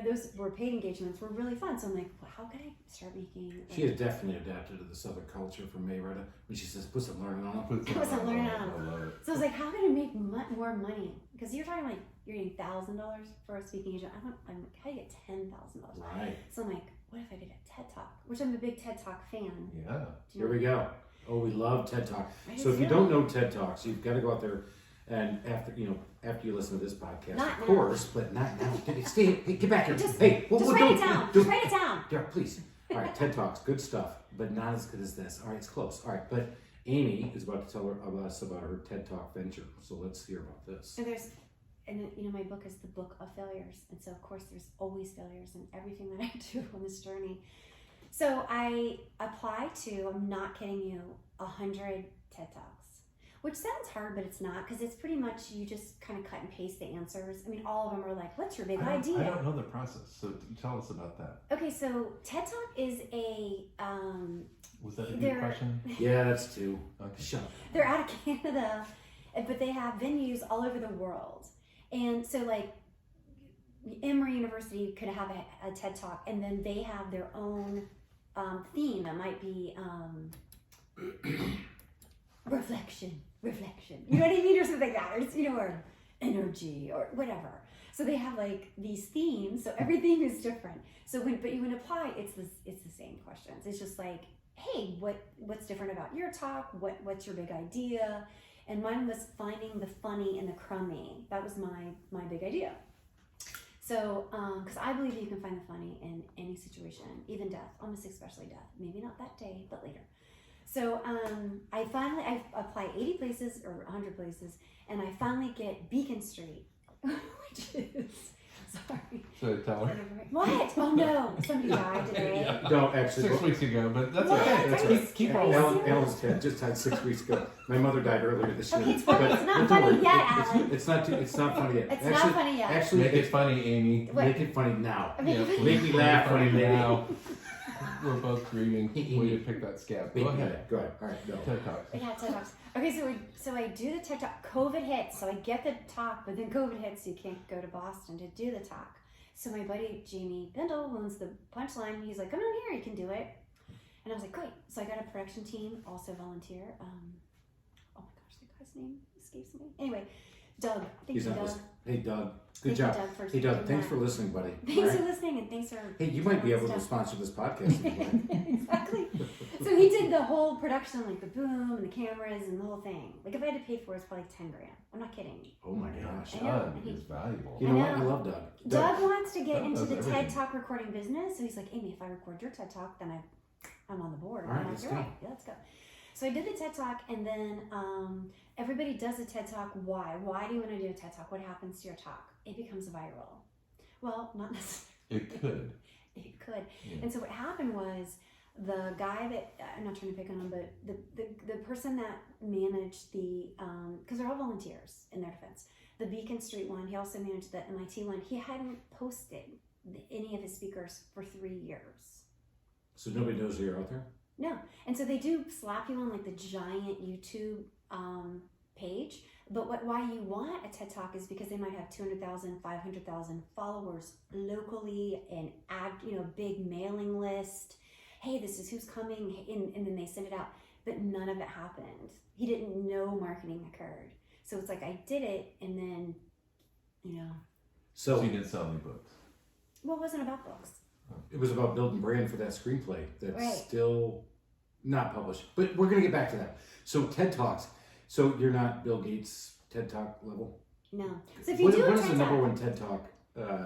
Speaker 2: those were paid engagements were really fun. So I'm like, well, how could I start making?
Speaker 1: She has definitely adapted to the Southern culture from Mayretta when she says, put some learning on it.
Speaker 2: Put some learning on
Speaker 3: I love it.
Speaker 2: So I was like, how can I make more money? Because you're talking like you're getting $1,000 for a speaking agent. I'm like, how do you get $10,000?
Speaker 1: Right.
Speaker 2: So I'm like, what if I did a TED Talk? Which I'm a big TED Talk fan.
Speaker 3: Yeah.
Speaker 2: Do you
Speaker 1: Here
Speaker 2: know-
Speaker 1: we go. Oh, we love TED Talk.
Speaker 2: I
Speaker 1: So if you
Speaker 2: do.
Speaker 1: don't know TED Talks, you've got to go out there and after you listen to this podcast,
Speaker 2: Not
Speaker 1: of
Speaker 2: now.
Speaker 1: course, but not now. Hey, get back here.
Speaker 2: Just-
Speaker 1: Hey,
Speaker 2: Just write it down. Just write it down.
Speaker 1: Yeah, please. All right, TED Talks, good stuff, but not as good as this. All right, it's close. All right, but Amy is about to tell us about her TED Talk venture. So let's hear about this.
Speaker 2: So my book is the book of failures. And so of course there's always failures in everything that I do on this journey. So I apply to, I'm not kidding you, 100 TED Talks, which sounds hard, but it's not, because it's pretty much, you just kind of cut and paste the answers. I mean, all of them are like, what's your big idea?
Speaker 3: I don't know the process, so tell us about that.
Speaker 2: Okay, so TED Talk is a,
Speaker 3: Was that a good
Speaker 2: They're-
Speaker 3: question?
Speaker 1: Yeah, that's two.
Speaker 3: Okay.
Speaker 1: Shut up.
Speaker 2: they're out of Canada, but they have venues all over the world. And so like Emory University could have a TED Talk, and then they have their own theme. It might be reflection. You know what I mean? Or something like that. Or it's, or energy or whatever. So they have like these themes. So everything is different. So when apply, it's the same questions. It's just like, hey, what's different about your talk? What's your big idea? And mine was finding the funny and the crummy. That was my big idea. So, because I believe you can find the funny in any situation, even death, almost especially death. Maybe not that day, but later. So I apply 80 places or 100 places, and I finally get Beacon Street, which is, sorry.
Speaker 3: Should I tell her?
Speaker 2: What? Oh no, somebody died today.
Speaker 3: Yeah.
Speaker 1: No, actually.
Speaker 3: 6 weeks ago, but that's
Speaker 2: What?
Speaker 3: okay.
Speaker 1: That's
Speaker 2: Are
Speaker 1: right.
Speaker 2: you
Speaker 3: Keep
Speaker 2: serious?
Speaker 3: rolling.
Speaker 1: Alan's dad just died 6 weeks ago. My mother died earlier this
Speaker 2: Okay,
Speaker 1: year.
Speaker 2: it's funny. It's not
Speaker 1: don't
Speaker 2: funny
Speaker 1: worry.
Speaker 2: yet, Alan.
Speaker 1: It's not funny yet.
Speaker 2: It's not funny yet.
Speaker 1: Actually,
Speaker 3: Make it funny, Amy.
Speaker 2: Wait.
Speaker 1: make it funny now.
Speaker 2: Make it
Speaker 3: Yeah.
Speaker 2: funny.
Speaker 1: Make me laugh, funny lady.
Speaker 3: now. We're both grieving. Way to pick that scab. Go ahead.
Speaker 1: Go ahead. All right, go.
Speaker 3: TED Talks.
Speaker 2: Yeah, TED Talks. Okay, so I do the TED Talk. COVID hits, so I get the talk, but then COVID hits, so you can't go to Boston to do the talk. So my buddy Jamie Bindle, who owns the Punchline, he's like, come on here, you can do it. And I was like, great. So I got a production team, also volunteer. Oh my gosh, that guy's name escapes me. Anyway, Doug. Thank
Speaker 1: He's
Speaker 2: you,
Speaker 1: not
Speaker 2: Doug.
Speaker 1: listening. Hey, Doug.
Speaker 2: Thank
Speaker 1: Good job.
Speaker 2: you, Doug, for
Speaker 1: Hey, Doug.
Speaker 2: doing
Speaker 1: Thanks
Speaker 2: that.
Speaker 1: for listening, buddy.
Speaker 2: Thanks
Speaker 1: All
Speaker 2: for
Speaker 1: right.
Speaker 2: listening, and thanks for.
Speaker 1: Hey, you might be able to
Speaker 2: stuff.
Speaker 1: sponsor this podcast if you want.
Speaker 2: Exactly. So he did the whole production, like the boom and the cameras and the whole thing. Like if I had to pay for it, it's probably $10,000. I'm not kidding.
Speaker 1: Oh my gosh.
Speaker 2: I know.
Speaker 3: Doug is valuable.
Speaker 1: You know what?
Speaker 2: I
Speaker 1: I
Speaker 2: know.
Speaker 1: love Doug.
Speaker 2: Doug wants to get
Speaker 3: Doug
Speaker 2: into
Speaker 3: does
Speaker 2: the
Speaker 3: everything.
Speaker 2: TED Talk recording business. So he's like, Amy, if I record your TED Talk, then I'm on the board.
Speaker 1: All right,
Speaker 2: I'm like,
Speaker 1: let's
Speaker 2: you're
Speaker 1: go.
Speaker 2: right. Yeah, let's go. So I did the TED Talk, and then everybody does a TED Talk. Why? Why do you want to do a TED Talk? What happens to your talk? It becomes viral. Well, not necessarily.
Speaker 3: It could.
Speaker 2: It could.
Speaker 3: Yeah.
Speaker 2: And so what happened was the guy that, I'm not trying to pick on him, but the person that managed the, because they're all volunteers in their defense, the Beacon Street one, he also managed the MIT one. He hadn't posted any of his speakers for 3 years.
Speaker 1: So nobody knows you're out there?
Speaker 2: No. And so they do slap you on like the giant YouTube page. But why you want a TED Talk is because they might have 200,000, 500,000 followers locally and add, big mailing list. Hey, this is who's coming. And then they send it out. But none of it happened. He didn't know marketing occurred. So it's like I did it and then,
Speaker 3: So
Speaker 1: So
Speaker 3: you didn't sell any books.
Speaker 2: well, it wasn't about books.
Speaker 1: it was about building brand for that screenplay that's
Speaker 2: Right.
Speaker 1: still not published. But we're going to get back to that. So TED Talks. So you're not Bill Gates TED Talk level?
Speaker 2: No. So if you do a
Speaker 1: What is
Speaker 2: TED
Speaker 1: the number
Speaker 2: Talk,
Speaker 1: one TED Talk?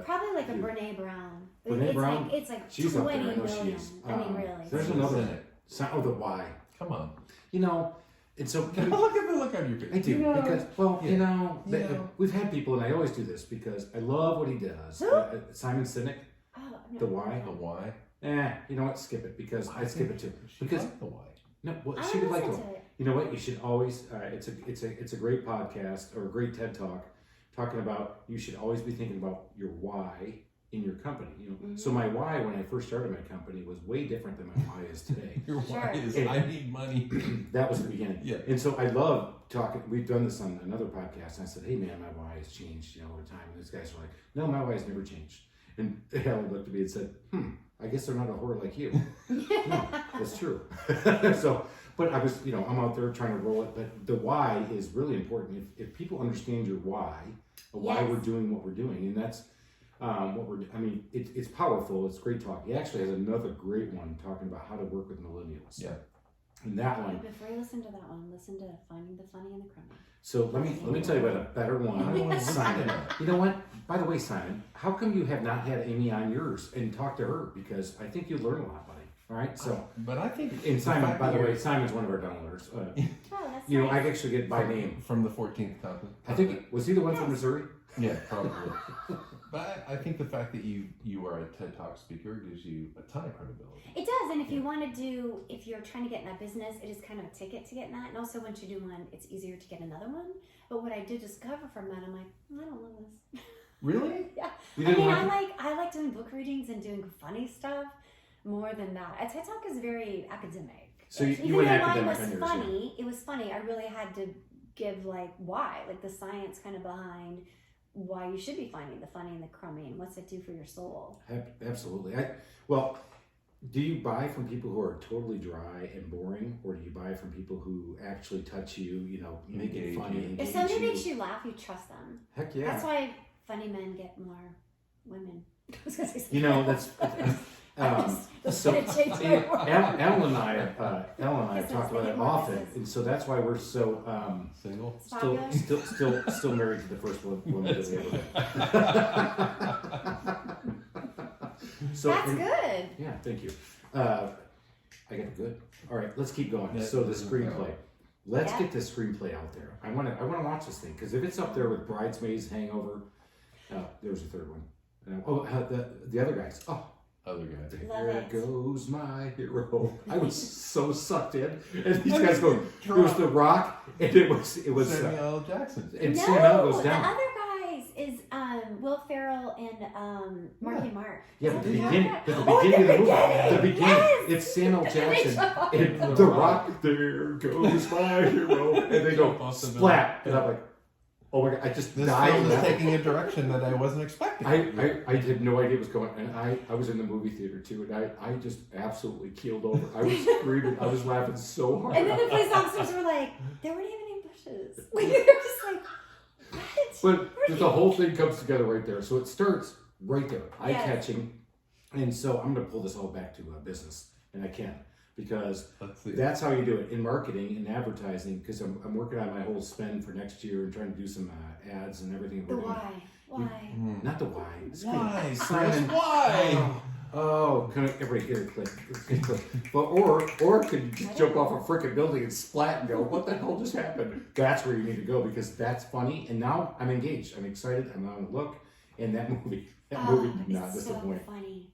Speaker 2: probably like a
Speaker 1: you-
Speaker 2: Brene Brown.
Speaker 1: Brene
Speaker 2: it's
Speaker 1: Brown?
Speaker 2: Like, it's like
Speaker 1: She's up
Speaker 2: 20
Speaker 1: there. I know she
Speaker 2: million.
Speaker 1: is.
Speaker 2: I mean, really.
Speaker 1: There's
Speaker 3: Who's
Speaker 1: another
Speaker 3: in
Speaker 1: one.
Speaker 3: it?
Speaker 1: Oh, the why.
Speaker 3: Come on.
Speaker 1: And so
Speaker 3: Look on your face.
Speaker 1: I do because
Speaker 3: Yeah.
Speaker 1: we've had people, and I always do this because I love what he does.
Speaker 2: Who?
Speaker 1: Simon Sinek,
Speaker 2: Oh, no.
Speaker 1: the why.
Speaker 3: The why?
Speaker 1: You know what? Skip it because I skip it too.
Speaker 3: She
Speaker 1: Because
Speaker 3: liked the why.
Speaker 1: no, well,
Speaker 2: I
Speaker 1: she would like
Speaker 2: listened
Speaker 1: to.
Speaker 2: to it.
Speaker 1: You know what? You should always. It's a great podcast or a great TED Talk talking about you should always be thinking about your why in your company. So my why when I first started my company was way different than my why is today.
Speaker 3: Your why
Speaker 2: Sure.
Speaker 3: is
Speaker 1: And-
Speaker 3: I need money.
Speaker 1: That was the beginning.
Speaker 3: Yeah.
Speaker 1: And so I love talking. We've done this on another podcast. And I said, hey, man, my why has changed, over time. And these guys were like, no, my why has never changed. And Heil looked at me and said, I guess they're not a whore like you. No, that's true. But I was, I'm out there trying to roll it. But the why is really important. If people understand your why
Speaker 2: Yes.
Speaker 1: we're doing what we're doing. And that's it's powerful. It's great talk. He actually has another great one talking about how to work with millennials.
Speaker 3: Yeah.
Speaker 1: And that one.
Speaker 2: Before you listen to that one, listen to Finding the Funny and the Crummy.
Speaker 1: So let me tell you about a better
Speaker 3: I don't
Speaker 1: one.
Speaker 3: want to
Speaker 1: Simon.
Speaker 3: listen to
Speaker 1: You know what? By the way, Simon, how come you have not had Amy on yours and talked to her? Because I think you'd learn a lot, buddy. All right. So,
Speaker 3: But I think
Speaker 1: and Simon,
Speaker 3: fact
Speaker 1: by the
Speaker 3: that
Speaker 1: way,
Speaker 3: you're-
Speaker 1: Simon's one of our downloaders.
Speaker 2: Oh, that's
Speaker 1: I
Speaker 2: nice.
Speaker 1: actually get by name.
Speaker 3: from the 14th continent.
Speaker 1: I think was he the one from Missouri?
Speaker 3: Yeah, probably. But I think the fact that you are a TED Talk speaker gives you a ton of credibility.
Speaker 2: It does, and if you want to do, if you're trying to get in that business, it is kind of a ticket to get in that. And also, once you do one, it's easier to get another one. But what I did discover from that, I'm like, I don't love this.
Speaker 3: Really?
Speaker 2: Yeah.
Speaker 1: You
Speaker 2: I
Speaker 1: didn't
Speaker 2: mean,
Speaker 1: like
Speaker 2: I like doing book readings and doing funny stuff more than that. A TED Talk is very academic.
Speaker 1: So you
Speaker 2: Even
Speaker 1: went
Speaker 2: though
Speaker 1: academic
Speaker 2: mine was
Speaker 1: on yours,
Speaker 2: funny, it was funny. I really had to give why, the science kind of behind why you should be finding the funny and the crummy and what's it do for your soul.
Speaker 1: Absolutely. Do you buy from people who are totally dry and boring, or do you buy from people who actually touch you? Make it
Speaker 3: Engage
Speaker 1: funny.
Speaker 3: you.
Speaker 1: Engage
Speaker 2: If somebody
Speaker 1: you?
Speaker 2: makes you laugh, you trust them.
Speaker 1: Heck yeah.
Speaker 2: That's why funny men get more women.
Speaker 1: That's
Speaker 2: so
Speaker 1: Ellen and I
Speaker 2: Yes,
Speaker 1: talk about
Speaker 2: yes,
Speaker 1: it often,
Speaker 2: yes.
Speaker 1: and so that's why we're so
Speaker 3: Single?
Speaker 1: still married to the first woman that we ever met. So
Speaker 2: That's good.
Speaker 1: Yeah, thank you. I got good. All right, let's keep going.
Speaker 3: Yeah,
Speaker 1: So the
Speaker 3: this is
Speaker 1: screenplay.
Speaker 3: good.
Speaker 1: Let's
Speaker 2: Yeah.
Speaker 1: get this screenplay out there. I want to watch this thing because if it's up there with Bridesmaids, Hangover, there's a third one. The other guys. Oh.
Speaker 3: Other guys.
Speaker 2: Love
Speaker 1: There
Speaker 2: it.
Speaker 1: goes my hero. I was so sucked in, and these guys go. It was The Rock, and it was
Speaker 3: Samuel L. Jackson.
Speaker 1: and
Speaker 2: No,
Speaker 1: Samuel goes
Speaker 2: the
Speaker 1: down.
Speaker 2: other guys is Will Ferrell and Marky Mark.
Speaker 1: Yeah,
Speaker 2: Is
Speaker 1: but
Speaker 2: that
Speaker 1: the
Speaker 2: who
Speaker 1: beginning,
Speaker 2: you're
Speaker 1: the
Speaker 2: talking about?
Speaker 1: beginning of the movie,
Speaker 2: beginning.
Speaker 1: the beginning,
Speaker 2: Yes!
Speaker 1: it's Samuel Jackson
Speaker 2: Rachel.
Speaker 1: and The Rock. There goes my hero, and they go splat, and I'm like, oh my god, I just
Speaker 3: This
Speaker 1: died.
Speaker 3: film is
Speaker 1: laughing.
Speaker 3: taking a direction that I wasn't expecting.
Speaker 1: I had no idea what was going on, and I was in the movie theater too, and I just absolutely keeled over. I was screaming, I was laughing so hard.
Speaker 2: And then the police officers were like, there weren't even any bushes. Like, they're just like, what?
Speaker 1: But the whole thing comes together right there. So it starts right there, eye
Speaker 2: Yes.
Speaker 1: catching. And so I'm going to pull this all back to business, and I can. because
Speaker 3: Let's see.
Speaker 1: that's how you do it in marketing and advertising. Because I'm working on my whole spend for next year and trying to do some ads and everything.
Speaker 2: The why. Why?
Speaker 1: Not the why.
Speaker 3: Why,
Speaker 1: Simon?
Speaker 3: Chris? Why?
Speaker 1: Oh, can everybody here click? But or could you just jump off a freaking building and splat and go, what the hell just happened? That's where you need to go because that's funny. And now I'm engaged. I'm excited. I'm on the look. And that movie did not
Speaker 2: It's
Speaker 1: disappoint.
Speaker 2: so funny.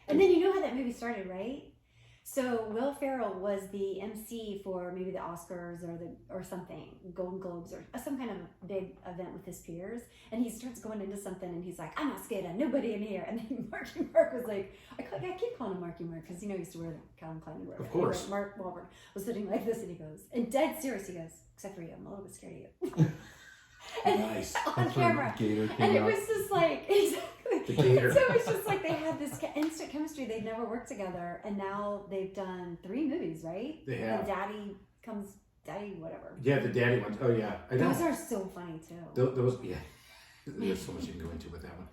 Speaker 2: And then you know how that movie started, right? So Will Ferrell was the MC for maybe the Oscars or something, Golden Globes or some kind of big event with his peers, and he starts going into something and he's like, "I'm not scared of nobody in here." And then Marky Mark was like, I keep calling him Marky Mark because he used to wear the Calvin Klein and
Speaker 1: Of course.
Speaker 2: Anyway, Mark Wahlberg was sitting like this and he goes, and dead serious, he goes, "Except for you, I'm a little bit scared of you." And
Speaker 1: Nice.
Speaker 2: on
Speaker 3: That's where
Speaker 2: camera.
Speaker 3: Gator
Speaker 2: And
Speaker 3: came
Speaker 2: it
Speaker 3: out.
Speaker 2: was just like, exactly.
Speaker 1: The gator.
Speaker 2: So it's just like they had this instant chemistry. They'd never worked together. And now they've done 3 movies, right?
Speaker 1: They have.
Speaker 2: And Daddy, whatever.
Speaker 1: Yeah, the daddy ones. Oh, yeah. I know.
Speaker 2: Those are so funny too.
Speaker 1: Those, yeah. There's so much you can go into with that one.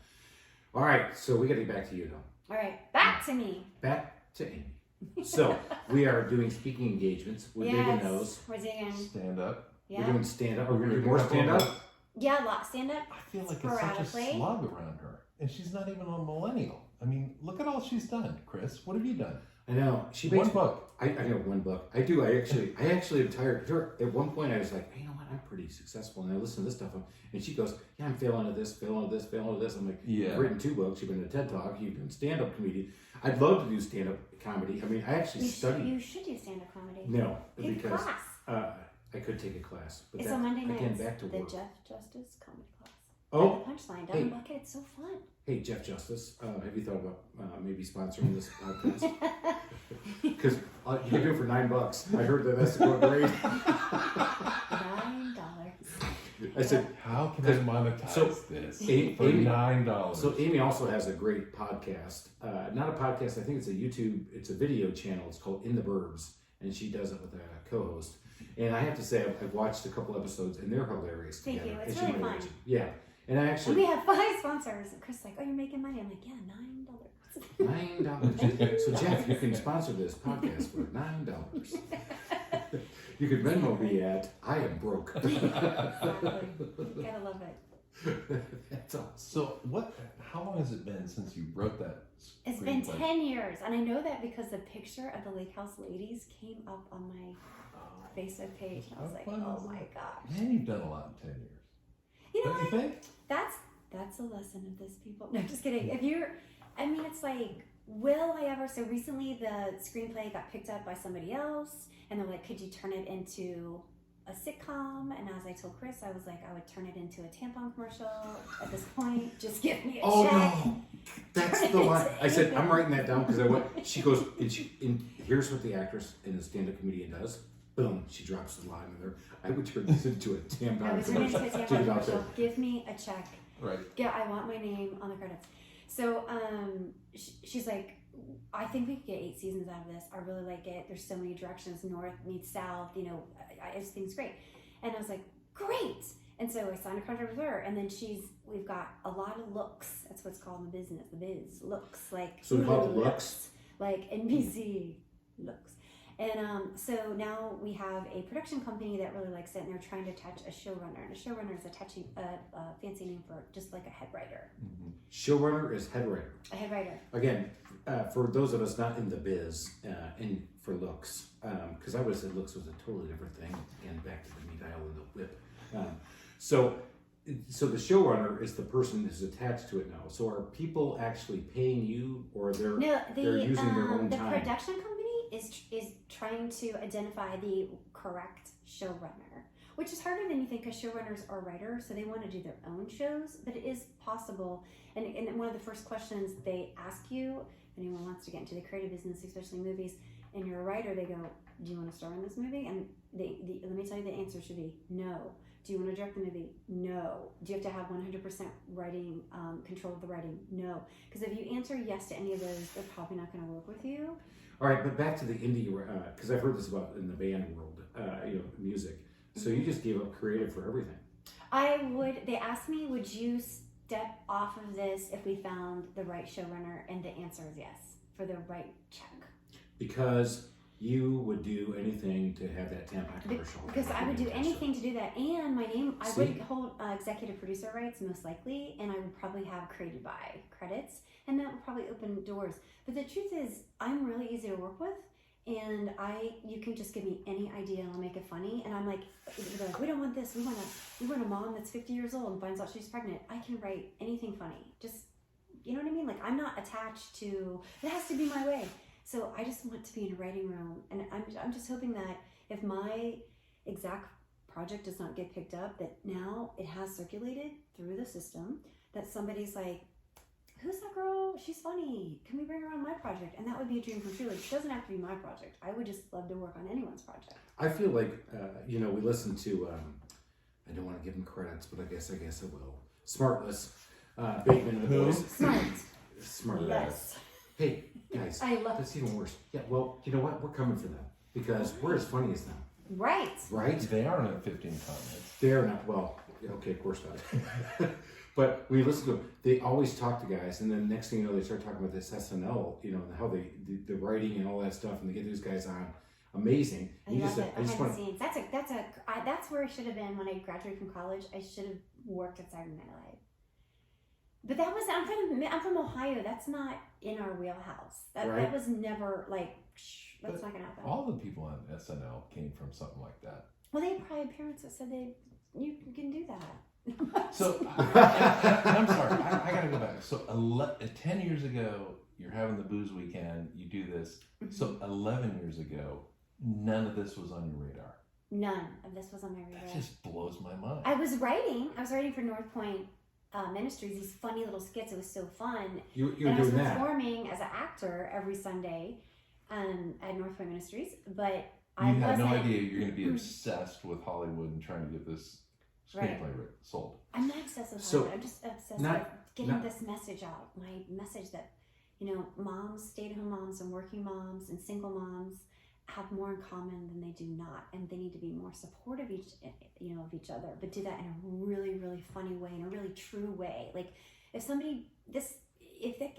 Speaker 1: All right, so we got to get back to you, though.
Speaker 2: All right, back to me.
Speaker 1: Back to Amy. So we are doing speaking engagements. We're digging those.
Speaker 2: We're digging.
Speaker 3: Stand up.
Speaker 2: Yeah.
Speaker 1: We're doing stand up. We're going to do more stand up.
Speaker 2: Yeah, a lot. Stand up.
Speaker 3: I feel like it's such a
Speaker 2: sporadically.
Speaker 3: slug around her. And she's not even a millennial. I mean, look at all she's done, Chris. What have you done?
Speaker 1: I know. She
Speaker 3: One
Speaker 1: makes
Speaker 3: book.
Speaker 1: I know one book. I do. I actually am tired. At one point, I was like, you know what? I'm pretty successful, and I listen to this stuff. And she goes, yeah, I'm failing at this, failing at this, failing at this. I'm like,
Speaker 3: Yeah.
Speaker 1: you've written 2 books. You've been in a TED Talk. You've been stand-up comedian. I'd love to do stand-up comedy. I mean, I actually studied.
Speaker 2: You should do stand up comedy.
Speaker 1: No,
Speaker 2: Take a
Speaker 1: because
Speaker 2: class.
Speaker 1: I could take a class. But
Speaker 2: It's
Speaker 1: that,
Speaker 2: on Monday nights.
Speaker 1: again, back to
Speaker 2: the
Speaker 1: work.
Speaker 2: Jeff Justice comedy class.
Speaker 1: Oh,
Speaker 2: The punchline.
Speaker 1: hey.
Speaker 2: Down bucket. It's so fun.
Speaker 1: hey, Jeff Justice, have you thought about maybe sponsoring this podcast? Because you can do it for $9. I heard that that's going great.
Speaker 2: $9.
Speaker 1: I said,
Speaker 3: How can I monetize
Speaker 1: so,
Speaker 3: this
Speaker 1: Amy-
Speaker 3: for $9?
Speaker 1: so Amy also has a great podcast. Not a podcast, I think it's a YouTube, it's a video channel. It's called In the Burbs. And she does it with a co-host. And I have to say, I've watched a couple episodes and they're hilarious
Speaker 2: Thank
Speaker 1: together.
Speaker 2: you. It's
Speaker 1: And she
Speaker 2: really
Speaker 1: might watch
Speaker 2: fun.
Speaker 1: it. Yeah. And I
Speaker 2: And
Speaker 1: actually,
Speaker 2: we have 5 sponsors. And Chris is like, oh, you're making money. I'm like, yeah, $9.
Speaker 1: $9. So Jeff, you can sponsor this podcast for $9. You could Venmo me at I am broke.
Speaker 2: Exactly. Gotta love it.
Speaker 1: That's awesome.
Speaker 3: So how long has it been since you wrote that
Speaker 2: It's been
Speaker 3: screenplay?
Speaker 2: 10 years. And I know that because the picture of the Lake House ladies came up on my Facebook page. And I was
Speaker 3: How
Speaker 2: like,
Speaker 3: fun
Speaker 2: oh
Speaker 3: is
Speaker 2: my
Speaker 3: that?
Speaker 2: gosh.
Speaker 3: Man, you've done a lot in 10 years.
Speaker 2: You know
Speaker 3: Don't you
Speaker 2: what?
Speaker 3: think?
Speaker 2: That's a lesson of this, people. No, just kidding. It's like, will I ever? So recently the screenplay got picked up by somebody else, and they're like, could you turn it into a sitcom? And as I told Chris, I was like, I would turn it into a tampon commercial at this point. Just give me a
Speaker 1: Oh
Speaker 2: check.
Speaker 1: no, that's the one. I said I'm writing that down because I went. She goes, and here's what the actress and the stand-up comedian does. Boom, she drops the line in there. I would turn this into a
Speaker 2: I
Speaker 1: tampon
Speaker 2: would turn it into a
Speaker 1: commercial.
Speaker 2: tampon
Speaker 1: Take it out there.
Speaker 2: commercial. Give me a check.
Speaker 3: Right.
Speaker 2: Yeah, I want my name on the credits. So she's like, I think we could get 8 seasons out of this. I really like it. There's so many directions, north meets south. I just think it's great. And I was like, great. And so I signed a contract with her. And then we've got a lot of looks. That's what's called in the business, the biz. Looks. Like,
Speaker 1: So we call it
Speaker 2: Hulu
Speaker 1: looks?
Speaker 2: Like NBC looks. And so now we have a production company that really likes it, and they're trying to attach a showrunner. And a showrunner is a fancy name for just like a head writer.
Speaker 3: Mm-hmm.
Speaker 1: Showrunner is head writer.
Speaker 2: A head writer.
Speaker 1: Again, for those of us not in the biz, and for looks, because I would have said looks was a totally different thing. Again, back to the meat aisle and the whip. So the showrunner is the person who's attached to it now. So are people actually paying you, or they're using their own
Speaker 2: the
Speaker 1: time?
Speaker 2: production company is trying to identify the correct showrunner, which is harder than you think, because showrunners are writers, so they want to do their own shows. But it is possible. And one of the first questions they ask you, if anyone wants to get into the creative business, especially movies, and you're a writer, they go, do you want to star in this movie? And let me tell you, the answer should be no. Do you want to direct the movie? No. Do you have to have 100% writing, control of the writing? No. Because if you answer yes to any of those, they're probably not going to work with you.
Speaker 1: All right, but back to the indie, because I've heard this about in the band world, music. So you just gave up creative for everything.
Speaker 2: They asked me, would you step off of this if we found the right showrunner? And the answer is yes, for the right check.
Speaker 1: Because you would do anything to have that tampon commercial.
Speaker 2: Because I would do anything to do that, and my name, I
Speaker 1: See?
Speaker 2: would hold executive producer rights most likely, and I would probably have created by credits, and that would probably open doors. But the truth is, I'm really easy to work with, and you can just give me any idea and I'll make it funny. And I'm like, they're like, we don't want this. We want a mom that's 50 years old and finds out she's pregnant. I can write anything funny. Just, you know what I mean? Like, I'm not attached to, it has to be my way. So I just want to be in a writing room, and I'm just hoping that if my exact project does not get picked up, that now it has circulated through the system, that somebody's like, who's that girl? She's funny. Can we bring her on my project? And that would be a dream come true. Like, it doesn't have to be my project. I would just love to work on anyone's project.
Speaker 1: I feel like, we listen to, I don't want to give him credits, but I guess I will. Smartless, Bateman and the
Speaker 3: Who?
Speaker 1: boys.
Speaker 2: Smart.
Speaker 1: Smart.
Speaker 2: Yes.
Speaker 1: Hey, guys,
Speaker 2: I love
Speaker 1: that's even worse. Yeah, well, you know what? We're coming for them because we're as funny as them,
Speaker 2: Right.
Speaker 1: right?
Speaker 3: They aren't at 15 comments.
Speaker 1: They're not, well, okay, of course not. But we listen to them. They always talk to guys, and then next thing you know, they start talking about this SNL, and how the writing and all that stuff, and they get these guys on. Amazing.
Speaker 2: I love it. Behind the scenes. That's where I should have been when I graduated from college. I should have worked at Saturday Night Live. But that was, I'm from Ohio. That's not in our wheelhouse. That was never like, that's not gonna happen.
Speaker 3: All the people on SNL came from something like that.
Speaker 2: Well, they probably had parents that said you can do that.
Speaker 3: So, I'm sorry, I gotta go back. So, 10 years ago, you're having the booze weekend, you do this. So, 11 years ago, none of this was on your radar.
Speaker 2: None of this was on my radar.
Speaker 3: That just blows my mind.
Speaker 2: I was writing for North Point Ministries, these funny little skits. It was so fun.
Speaker 1: You're
Speaker 2: and
Speaker 1: doing
Speaker 2: I was
Speaker 1: that.
Speaker 2: performing as an actor every Sunday at North Point Ministries, but
Speaker 3: You
Speaker 2: I
Speaker 3: had no
Speaker 2: wasn't.
Speaker 3: idea you're going to be obsessed with Hollywood and trying to get this screenplay sold.
Speaker 2: I'm not obsessed with
Speaker 1: So,
Speaker 2: Hollywood. I'm just obsessed with getting this message out. My message that, moms, stay-at-home moms and working moms and single moms have more in common than they do not, and they need to be more supportive of each other, but do that in a really, really funny way, in a really true way. Like, if it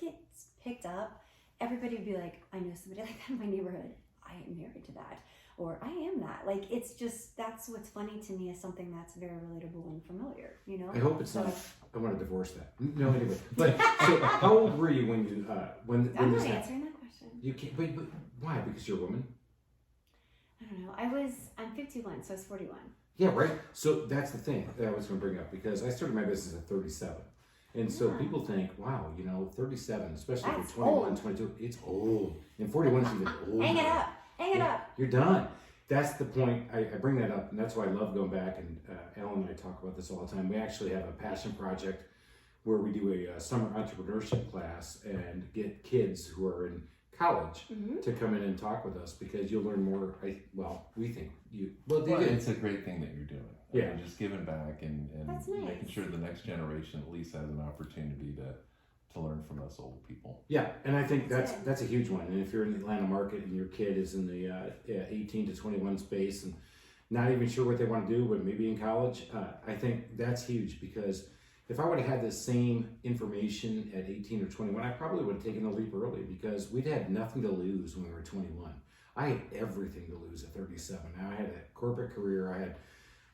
Speaker 2: gets picked up, everybody would be like, I know somebody like that in my neighborhood. I am married to that, or I am that. Like, it's just, that's what's funny to me, is something that's very relatable and familiar.
Speaker 1: I hope it's not. I want to divorce that. No, anyway. But so, how old were you when you when
Speaker 2: I'm
Speaker 1: this
Speaker 2: not
Speaker 1: happened?
Speaker 2: answering that question.
Speaker 1: You can't. But why? Because you're a woman.
Speaker 2: I don't know. I'm 51, so I was 41.
Speaker 1: Yeah, right. So that's the thing that I was going to bring up, because I started my business at 37. And so people think, wow, 37, especially
Speaker 2: That's
Speaker 1: if you're 21,
Speaker 2: old.
Speaker 1: 22, it's old. And 41 is even old.
Speaker 2: Hang it up.
Speaker 1: You're done. That's the point. I bring that up, and that's why I love going back. And Alan and I talk about this all the time. We actually have a passion project where we do a summer entrepreneurship class and get kids who are in college to come in and talk with us, because you'll learn more. We think you. Well,
Speaker 3: It's a great thing that you're doing.
Speaker 1: Yeah.
Speaker 3: Just giving back and
Speaker 2: That's nice.
Speaker 3: making sure the next generation at least has an opportunity to learn from us old people.
Speaker 1: Yeah, and I think
Speaker 2: That's
Speaker 1: that's a huge one. And if you're in the Atlanta market and your kid is in the 18 to 21 space and not even sure what they want to do, but maybe in college, I think that's huge, because if I would have had the same information at 18 or 21, I probably would have taken the leap early, because we'd had nothing to lose when we were 21. I had everything to lose at 37. Now I had a corporate career. I had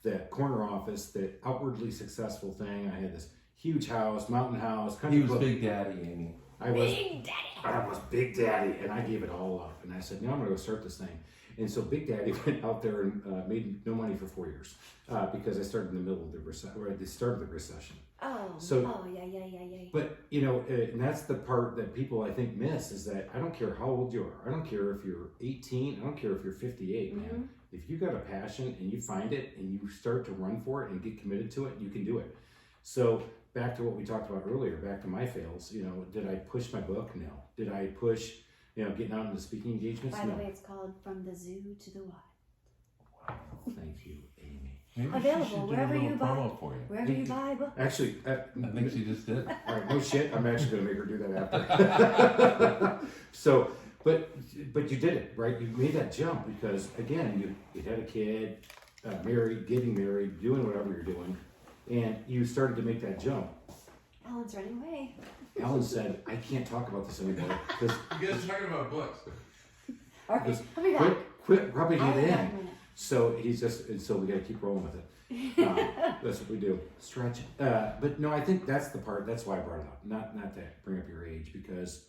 Speaker 1: that corner office, that outwardly successful thing. I had this huge house, mountain house, country
Speaker 3: He was
Speaker 1: club.
Speaker 3: Big Daddy, Amy.
Speaker 1: I was Big Daddy, and I gave it all up. And I said, no, I'm going to go start this thing. And so Big Daddy went out there and made no money for 4 years because I started in the middle of the recession, or at the start of the recession.
Speaker 2: Yeah.
Speaker 1: But, and that's the part that people, I think, miss, is that I don't care how old you are. I don't care if you're 18. I don't care if you're 58, man. If you got a passion and you find it and you start to run for it and get committed to it, you can do it. So back to what we talked about earlier, back to my fails, did I push my book? No. Did I push, getting out into speaking engagements?
Speaker 2: By the
Speaker 1: No.
Speaker 2: way, it's called From the Zoo to the Wild.
Speaker 1: Thank you, Amy.
Speaker 3: Maybe
Speaker 2: Available
Speaker 3: she should do
Speaker 2: wherever
Speaker 3: a little
Speaker 2: you buy-
Speaker 3: promo for you.
Speaker 2: Wherever you buy books.
Speaker 1: Actually,
Speaker 3: I think she just did.
Speaker 1: all right, no shit. I'm actually going to make her do that after. So, but you did it, right? You made that jump because, again, you had a kid, getting married, doing whatever you're doing, and you started to make that jump.
Speaker 2: Alan's running away.
Speaker 1: Alan said, I can't talk about this anymore. Because
Speaker 3: You guys are talking about books.
Speaker 2: All right,
Speaker 1: Just
Speaker 2: I'll be back.
Speaker 1: quit rubbing
Speaker 2: I'll
Speaker 1: it
Speaker 2: be back
Speaker 1: in.
Speaker 2: in a minute.
Speaker 1: So he's just, and so we got to keep rolling with it. That's what we do. Stretch. But no, I think that's the part. That's why I brought it up. Not to bring up your age, because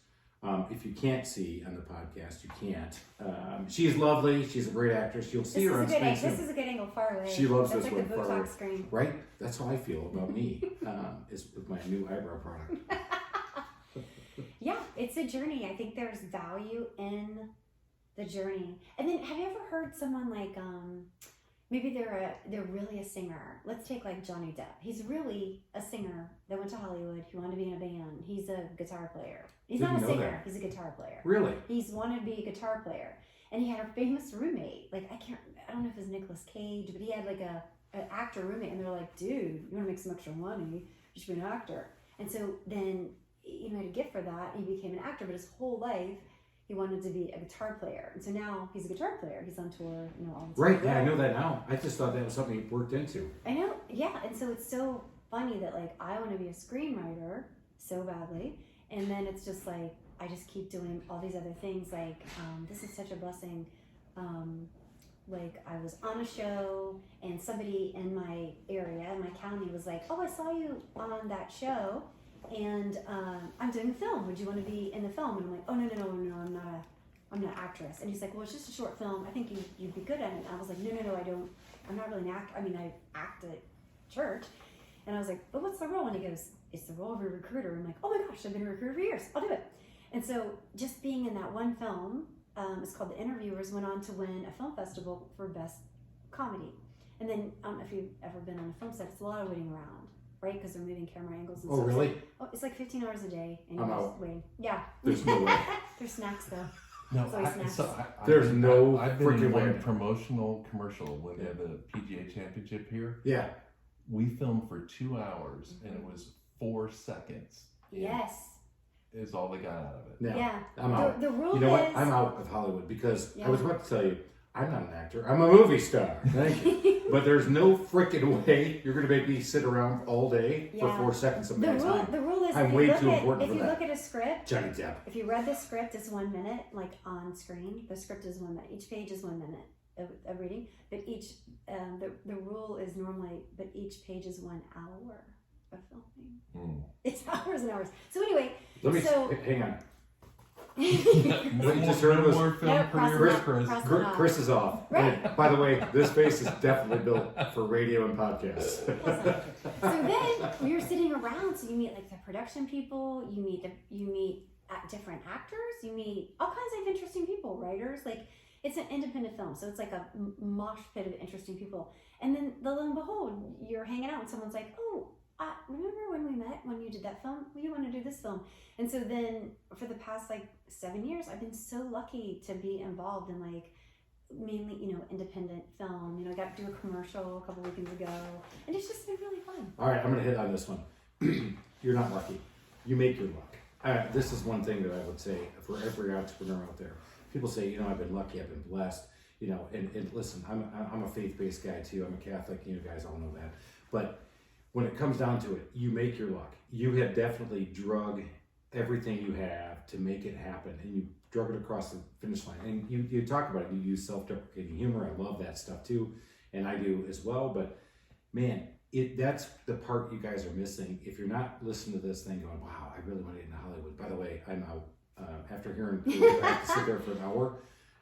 Speaker 1: if you can't see on the podcast, you can't. She's lovely. She's a great actress. You'll see her on screen soon.
Speaker 2: This is a good angle, far away.
Speaker 1: She loves
Speaker 2: That's
Speaker 1: this
Speaker 2: like
Speaker 1: one
Speaker 2: the
Speaker 1: far away.
Speaker 2: Botox screen.
Speaker 1: Right? That's how I feel about me. Is with my new eyebrow product.
Speaker 2: Yeah, it's a journey. I think there's value in the journey. And then, have you ever heard someone like maybe they're really a singer? Let's take like Johnny Depp. He's really a singer that went to Hollywood. He wanted to be in a band. He's a guitar player. He's
Speaker 1: Didn't
Speaker 2: not a
Speaker 1: know
Speaker 2: singer.
Speaker 1: that.
Speaker 2: He's a guitar player.
Speaker 1: Really?
Speaker 2: He's wanted to be a guitar player, and he had a famous roommate. Like I don't know if it was Nicolas Cage, but he had like an actor roommate, and they're like, "Dude, you want to make some extra money? You should be an actor." And so then he had a gift for that. He became an actor, but his whole life he wanted to be a guitar player, and so now he's a guitar player. He's on tour, all the time.
Speaker 1: Right. Yeah, I know that now. I just thought that was something he worked into.
Speaker 2: I know. Yeah, and so it's so funny that like I want to be a screenwriter so badly, and then it's just like I just keep doing all these other things. Like this is such a blessing. Like I was on a show, and somebody in my area, in my county, was like, "Oh, I saw you on that show, and I'm doing a film. Would you want to be in the film?" And I'm like, "Oh no, I'm not an actress." And he's like, "Well, it's just a short film. I think you'd be good at it." And I was like, "No, I don't. I'm not really an actor. I mean, I act at church." And I was like, "But what's the role?" And he goes, "It's the role of a recruiter." I'm like, "Oh my gosh, I've been a recruiter for years. I'll do it." And so just being in that one film, it's called The Interviewers, went on to win a film festival for best comedy. And then I don't know if you've ever been on a film set. It's a lot of waiting around, right? Because they're moving camera angles and
Speaker 1: Oh,
Speaker 2: stuff.
Speaker 1: really?
Speaker 2: Oh, it's like 15 hours a day, and
Speaker 1: I'm
Speaker 2: you're
Speaker 1: out.
Speaker 2: just waiting. Yeah.
Speaker 1: There's no way.
Speaker 2: There's snacks though.
Speaker 3: No,
Speaker 2: So he snaps.
Speaker 1: There's no
Speaker 3: I've been
Speaker 1: freaking
Speaker 3: in one
Speaker 1: way.
Speaker 3: promotional commercial when they had the PGA Championship here.
Speaker 1: Yeah.
Speaker 3: We filmed for 2 hours, and it was 4 seconds.
Speaker 2: Yes.
Speaker 3: Is all they got out of it.
Speaker 1: Now,
Speaker 2: Yeah.
Speaker 1: I'm out.
Speaker 2: The rule
Speaker 1: You know
Speaker 2: is.
Speaker 1: what? I'm out of Hollywood because
Speaker 2: Yeah.
Speaker 1: I was about to tell you, I'm not an actor. I'm a movie star. Thank you. But there's no freaking way you're going to make me sit around all day for
Speaker 2: Yeah.
Speaker 1: 4 seconds of
Speaker 2: The
Speaker 1: my
Speaker 2: rule,
Speaker 1: time.
Speaker 2: the rule is
Speaker 1: I'm
Speaker 2: if you
Speaker 1: way
Speaker 2: look
Speaker 1: too
Speaker 2: at,
Speaker 1: important
Speaker 2: if
Speaker 1: for
Speaker 2: you
Speaker 1: that.
Speaker 2: look at a script,
Speaker 1: Johnny Depp.
Speaker 2: if you read the script, it's 1 minute, like on screen. The script is 1 minute. Each page is 1 minute of reading. But each the rule is normally, but each page is 1 hour of filming.
Speaker 3: Mm.
Speaker 2: It's hours and hours. So anyway,
Speaker 1: Let me
Speaker 2: so
Speaker 1: hang on.
Speaker 3: No
Speaker 1: What you just heard was
Speaker 3: more film
Speaker 2: No,
Speaker 3: career
Speaker 2: cross
Speaker 3: with Chris.
Speaker 2: cross-
Speaker 1: Chris is off.
Speaker 2: Right.
Speaker 1: And by the way, this face is definitely built for radio and podcasts.
Speaker 2: so then you're sitting around, so you meet like the production people, you meet different actors, you meet all kinds of interesting people, writers. Like it's an independent film, so it's like a mosh pit of interesting people. And then lo and behold, you're hanging out, and someone's like, "Oh, remember when we met when you did that film? Well, you want to do this film." And so then for the past like 7 years, I've been so lucky to be involved in like mainly independent film. I got to do a commercial a couple weekends ago, and it's just been really fun.
Speaker 1: All right, I'm going to hit on this one. You're not lucky. You make your luck. This is one thing that I would say for every entrepreneur out there. People say, I've been lucky, I've been blessed, and listen, I'm a faith-based guy too. I'm a Catholic, you guys all know that. But when it comes down to it, you make your luck. You have definitely drug everything you have to make it happen, and you drug it across the finish line. And you talk about it, you use self-deprecating humor. I love that stuff too, and I do as well. But man, that's the part you guys are missing. If you're not listening to this thing going, wow, I really want to get into Hollywood. By the way, I'm out. After hearing, I have to sit there for an hour,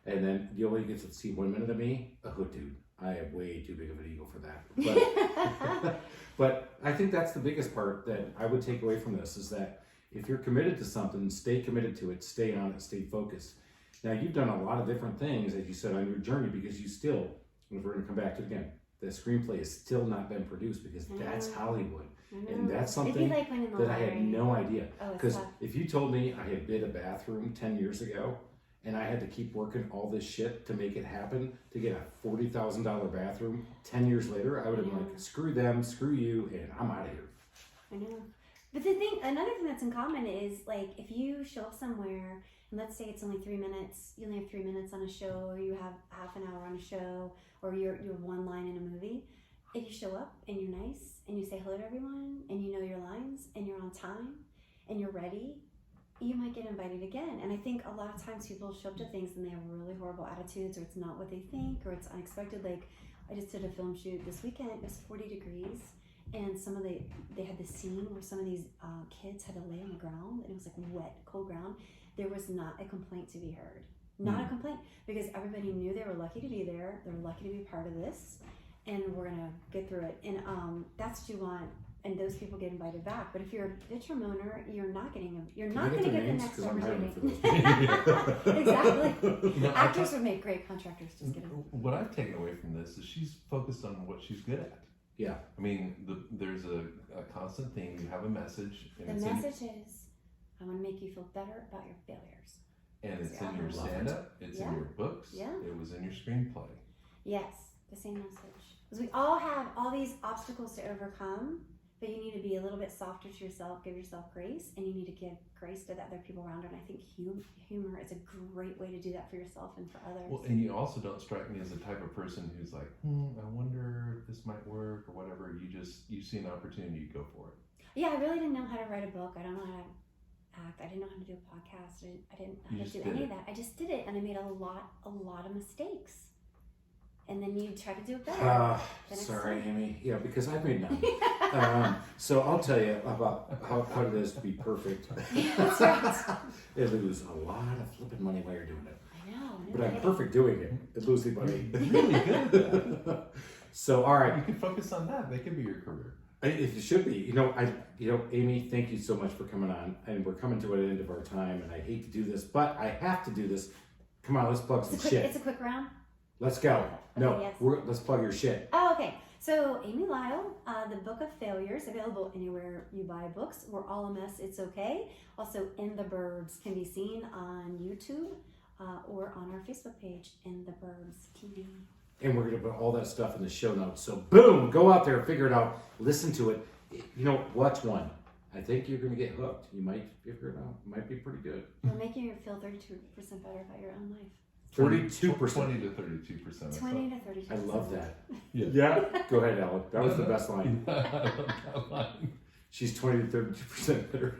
Speaker 1: and then you only get to see 1 minute of me. Oh, dude, I have way too big of an ego for that. But I think that's the biggest part that I would take away from this is that if you're committed to something, stay committed to it, stay on it, stay focused. Now, you've done a lot of different things, as you said, on your journey, because you still, and we're going to come back to it again, the screenplay has still not been produced because that's Hollywood. And that's something
Speaker 2: like winning the
Speaker 1: that I had
Speaker 2: lottery.
Speaker 1: no idea.
Speaker 2: Oh, it's
Speaker 1: Because
Speaker 2: tough.
Speaker 1: if you told me I had bid a bathroom 10 years ago and I had to keep working all this shit to make it happen, to get a $40,000 bathroom 10 years later, I would have been like, screw them, screw you, and I'm out of here.
Speaker 2: I know. But another thing that's in common is like if you show up somewhere and let's say it's only 3 minutes, you only have 3 minutes on a show, or you have half an hour on a show, or you're one line in a movie. If you show up and you're nice and you say hello to everyone and you know your lines and you're on time and you're ready, you might get invited again. And I think a lot of times people show up to things and they have really horrible attitudes, or it's not what they think, or it's unexpected. Like, I just did a film shoot this weekend. It was 40 degrees, and they had this scene where some of these kids had to lay on the ground, and it was like wet, cold ground. There was not a complaint to be heard. Not a complaint, because everybody knew they were lucky to be there. They were lucky to be part of this, and we're gonna get through it. And that's what you want. And those people get invited back. But if you're a bitch or moaner, you're not going to get the next opportunity. Exactly. Actors would make great contractors. Just kidding.
Speaker 3: What I've taken away from this is she's focused on what she's good at.
Speaker 1: Yeah.
Speaker 3: I mean, there's a constant theme. You have a message. And
Speaker 2: the message is, I want to make you feel better about your failures.
Speaker 3: And it's in your stand-up. It's in your books.
Speaker 2: Yeah.
Speaker 3: It was in your screenplay.
Speaker 2: Yes, the same message. Because we all have all these obstacles to overcome. But you need to be a little bit softer to yourself, give yourself grace, and you need to give grace to the other people around you. And I think humor is a great way to do that for yourself and for others.
Speaker 3: Well, and you also don't strike me as the type of person who's like, I wonder if this might work or whatever. You see an opportunity, you go for it.
Speaker 2: Yeah, I really didn't know how to write a book. I don't know how to act. I didn't know how to do a podcast. I didn't know how to do any of that. I just did it, and I made a lot of mistakes. And then you try to do it better.
Speaker 1: Sorry, Amy. Yeah, because I've made none. So I'll tell you about how it is to be perfect.
Speaker 2: That's right.
Speaker 1: You lose a lot of flipping money while you're doing it.
Speaker 2: I know.
Speaker 1: But I'm perfect doing it at losing money.
Speaker 3: Really good at that.
Speaker 1: So, all right.
Speaker 3: You can focus on that. That could be your career.
Speaker 1: It should be. Amy, thank you so much for coming on. And we're coming to an end of our time. And I hate to do this, but I have to do this. Come on, let's plug some shit.
Speaker 2: It's a quick round.
Speaker 1: Let's go.
Speaker 2: Okay,
Speaker 1: No,
Speaker 2: yes.
Speaker 1: let's plug your shit.
Speaker 2: Oh, okay. So, Amy Lyle, the Book of Failures, available anywhere you buy books. We're all a mess, it's okay. Also, In the Burbs can be seen on YouTube or on our Facebook page, In the Burbs TV.
Speaker 1: And we're going to put all that stuff in the show notes. So, boom, go out there, figure it out, listen to it. Watch one. I think you're going to get hooked. You might figure it out. It might be pretty good.
Speaker 2: It'll make you feel 32% better about your own life.
Speaker 1: 32%.
Speaker 3: 20 to 32%.
Speaker 2: 20 to 32%.
Speaker 1: I love that.
Speaker 3: Yeah.
Speaker 1: Go ahead, Ellen. That was the best line.
Speaker 3: I love that line.
Speaker 1: She's 20 to 32% better.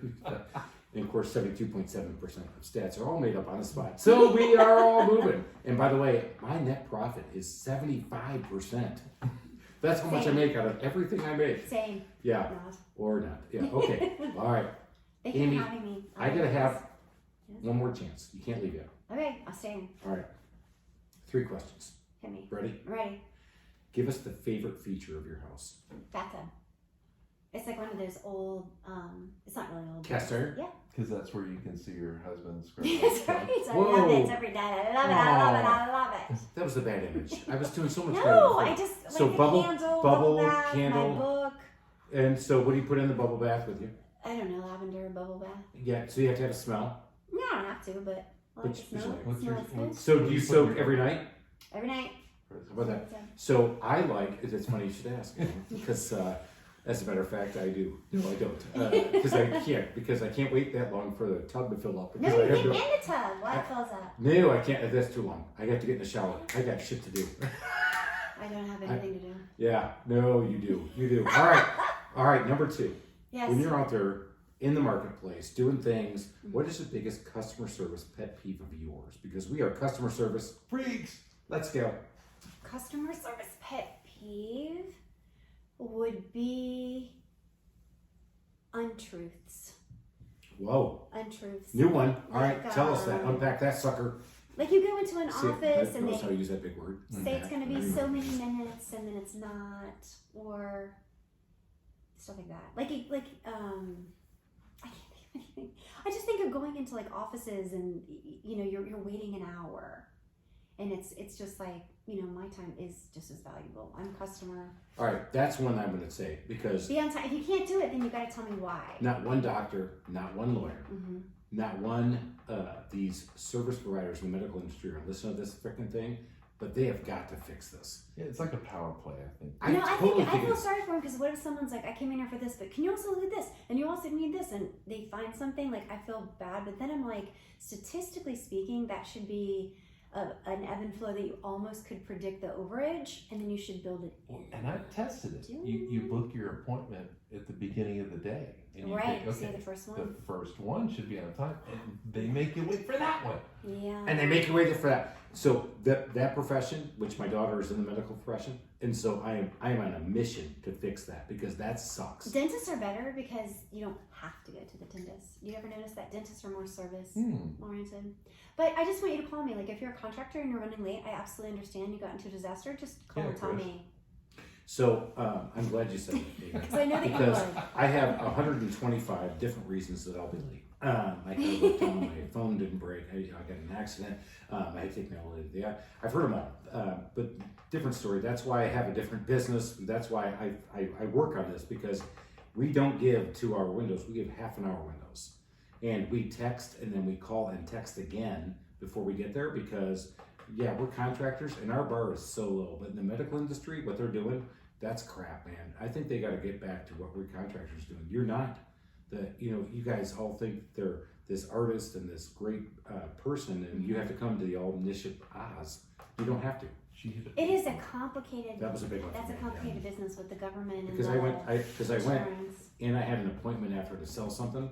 Speaker 1: And of course, 72.7% of stats are all made up on the spot. So we are all moving. And by the way, my net profit is 75%. That's how much I make out of everything I make.
Speaker 2: Same.
Speaker 1: Yeah.
Speaker 2: Not.
Speaker 1: Or not. Yeah. Okay. All right.
Speaker 2: Thank you
Speaker 1: Amy,
Speaker 2: for having me.
Speaker 1: I got to have
Speaker 2: Yes.
Speaker 1: one more chance. You can't leave yet.
Speaker 2: Okay, I'll stay in.
Speaker 1: All right. 3 questions.
Speaker 2: Hit me.
Speaker 1: Ready?
Speaker 2: I'm ready.
Speaker 1: Give us the favorite feature of your house.
Speaker 2: Bathtub. It's like one of those old, it's not really old.
Speaker 1: Cast iron?
Speaker 2: Yeah.
Speaker 3: Because that's where you can see your husband scrub.
Speaker 2: That's right. I
Speaker 1: Whoa.
Speaker 2: love it every day. I love it. I love it. I love it.
Speaker 1: That was a bad image. I was doing so much
Speaker 2: No,
Speaker 1: better
Speaker 2: I
Speaker 1: before.
Speaker 2: just like
Speaker 1: So
Speaker 2: the
Speaker 1: bubble-
Speaker 2: candle,
Speaker 1: bubble,
Speaker 2: bath,
Speaker 1: candle.
Speaker 2: my book.
Speaker 1: And so what do you put in the bubble bath with you?
Speaker 2: I don't know, lavender, bubble bath.
Speaker 1: Yeah, so you have to have a smell.
Speaker 2: No, I don't have to, but I like
Speaker 1: Which-
Speaker 2: the smell.
Speaker 1: which-
Speaker 2: It smells good.
Speaker 1: So do you soak every night?
Speaker 2: Every night.
Speaker 1: How about that? So I like, it's funny you should ask, because as a matter of fact, I do. No, I don't. Because I can't wait that long for the tub to fill up.
Speaker 2: No,
Speaker 1: Because I
Speaker 2: you
Speaker 1: have
Speaker 2: get
Speaker 1: to-
Speaker 2: in the tub while it fills up.
Speaker 1: No, I can't. That's too long. I have to get in the shower. I got shit to do.
Speaker 2: I don't have anything to do.
Speaker 1: Yeah, no, you do. You do. All right, number 2.
Speaker 2: Yes.
Speaker 1: When you're out there in the marketplace doing things, what is the biggest customer service pet peeve of yours? Because we are customer service freaks. Let's go.
Speaker 2: Customer service pet peeve would be untruths.
Speaker 1: Whoa.
Speaker 2: Untruths.
Speaker 1: New one. All
Speaker 2: Like,
Speaker 1: right, tell us that. Unpack that sucker.
Speaker 2: Like you go into an
Speaker 1: See,
Speaker 2: office and
Speaker 1: notice how I
Speaker 2: they
Speaker 1: use that big word.
Speaker 2: say it's going to be
Speaker 1: Mm-hmm.
Speaker 2: so many minutes and then it's not, or stuff like that. I can't think of anything. I just think of going into like offices and you're waiting an hour, and it's just like my time is just as valuable. I'm a customer.
Speaker 1: All right, that's one I'm going to say because
Speaker 2: Be on time. If you can't do it, then you got to tell me why.
Speaker 1: not one doctor, not one lawyer,
Speaker 2: Mm-hmm.
Speaker 1: not one these service providers in the medical industry are listening to this freaking thing, but they have got to fix this.
Speaker 3: Yeah, it's like a power play, I think.
Speaker 2: I feel sorry for them because what if someone's like, I came in here for this, but can you also look at this? And you also need this, and they find something, like I feel bad, but then I'm like, statistically speaking, that should be an ebb and flow that you almost could predict the overage, and then you should build it in.
Speaker 3: And I've tested it. You book your appointment at the beginning of the day. And you
Speaker 2: Right,
Speaker 3: think,
Speaker 2: say
Speaker 3: okay,
Speaker 2: the first one.
Speaker 3: the first one should be on time, and they make you wait for that one.
Speaker 2: Yeah.
Speaker 1: And they make you wait for that. So that profession, which my daughter is in the medical profession, and so I am on a mission to fix that because that sucks.
Speaker 2: Dentists are better because you don't have to go to the dentist. You ever notice that dentists are more service oriented? But I just want you to call me. Like if you're a contractor and you're running late, I absolutely understand. You got into a disaster, just call and tell me.
Speaker 1: So I'm glad you said that, David.
Speaker 2: Because I know that you
Speaker 1: Because
Speaker 2: would.
Speaker 1: I have 125 different reasons that I'll be late. Like I looked on my phone didn't break. I got in an accident. I had to take my old lady to the eye. I've heard them all, but different story. That's why I have a different business. That's why I work on this because we don't give 2-hour windows. We give half-an-hour windows, and we text and then we call and text again before we get there because we're contractors and our bar is so low. But in the medical industry, what they're doing, that's crap, man. I think they got to get back to what we're contractors doing. You're not. You guys all think they're this artist and this great person, and you have to come to the omniscient Oz. You don't have to.
Speaker 2: It is a complicated.
Speaker 1: That was a big one.
Speaker 2: That's a complicated business with the government
Speaker 1: Because
Speaker 2: and
Speaker 1: I went
Speaker 2: insurance.
Speaker 1: and I had an appointment after to sell something,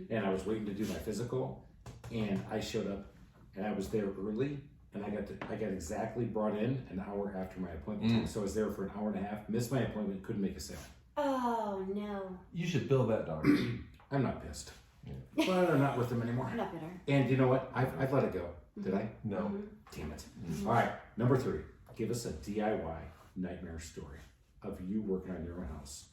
Speaker 1: and I was waiting to do my physical, and I showed up, and I was there early, and I got exactly brought in an hour after my appointment. So I was there for an hour and a half, missed my appointment, couldn't make a sale.
Speaker 2: Oh no.
Speaker 3: You should bill that doctor.
Speaker 1: I'm not pissed. But I'm not with them anymore.
Speaker 2: I'm not bitter.
Speaker 1: And you know what? I've let it go. Did I?
Speaker 3: No.
Speaker 1: Damn it. All right, number 3. Give us a DIY nightmare story of you working on your own house.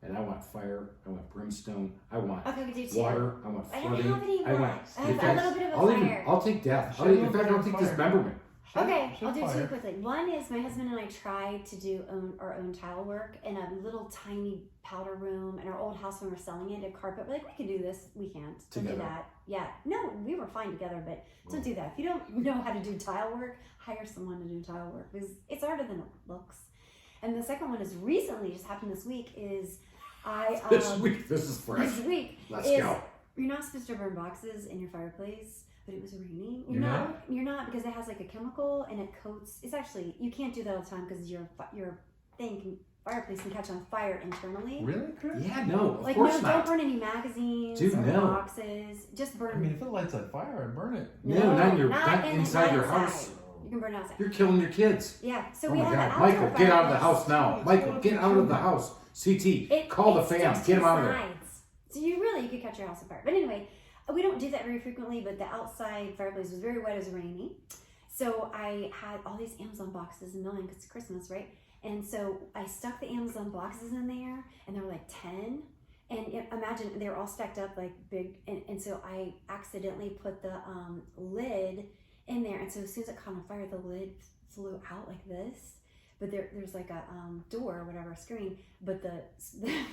Speaker 1: And I want fire, I want brimstone, I want
Speaker 2: Okay, we do too.
Speaker 1: water, I want
Speaker 2: I
Speaker 1: flooding.
Speaker 2: don't have any
Speaker 1: I want.
Speaker 2: more. I have a little bit of a fire.
Speaker 1: I'll take death.
Speaker 3: Sure,
Speaker 1: In fact, I'll
Speaker 3: we'll
Speaker 1: take
Speaker 3: fire.
Speaker 1: dismemberment.
Speaker 2: Okay,
Speaker 3: Sure,
Speaker 2: I'll do
Speaker 3: fire.
Speaker 2: 2 quickly. One is my husband and I tried to do our own tile work in a little tiny powder room in our old house when we were selling it, a carpet. We're like, we can do this. We can't. Don't
Speaker 1: Together.
Speaker 2: do that. Yeah. No, we were fine together, but don't do that. If you don't know how to do tile work, hire someone to do tile work because it's harder than it looks. And the second one is recently, just happened this week, is
Speaker 1: This is fresh.
Speaker 2: This week
Speaker 1: Let's
Speaker 2: is,
Speaker 1: go.
Speaker 2: You're not supposed to burn boxes in your fireplace. But it was raining.
Speaker 3: You're not?
Speaker 2: You're not because it has like a chemical and it coats. It's actually you can't do that all the time because your fireplace can catch on fire internally.
Speaker 3: Really, Chris?
Speaker 1: Yeah, no, of
Speaker 2: Like
Speaker 1: course
Speaker 2: no,
Speaker 1: not.
Speaker 2: don't burn any magazines
Speaker 1: Dude,
Speaker 2: or
Speaker 1: no.
Speaker 2: boxes. Just burn.
Speaker 3: I mean, if it lights on fire, I burn it.
Speaker 1: No, not
Speaker 2: not
Speaker 1: inside your
Speaker 2: outside.
Speaker 1: house.
Speaker 2: You can burn it outside.
Speaker 1: You're killing your kids.
Speaker 2: Yeah. So
Speaker 1: Oh
Speaker 2: we
Speaker 1: my
Speaker 2: have
Speaker 1: God,
Speaker 2: an outdoor
Speaker 1: Michael, get out of the
Speaker 2: fireplace.
Speaker 1: house now. Michael, get out of the house. CT, call the fam.
Speaker 2: sticks
Speaker 1: Get
Speaker 2: to
Speaker 1: him out of there.
Speaker 2: sides. So you could catch your house on fire. But anyway, we don't do that very frequently, but the outside fireplace was very wet. It was rainy. So I had all these Amazon boxes, a million, because it's Christmas, right? And so I stuck the Amazon boxes in there, and there were like 10. And imagine they were all stacked up like big. And so I accidentally put the lid in there. And so as soon as it caught on fire, the lid flew out like this. But there's like a door or whatever, a screen, but the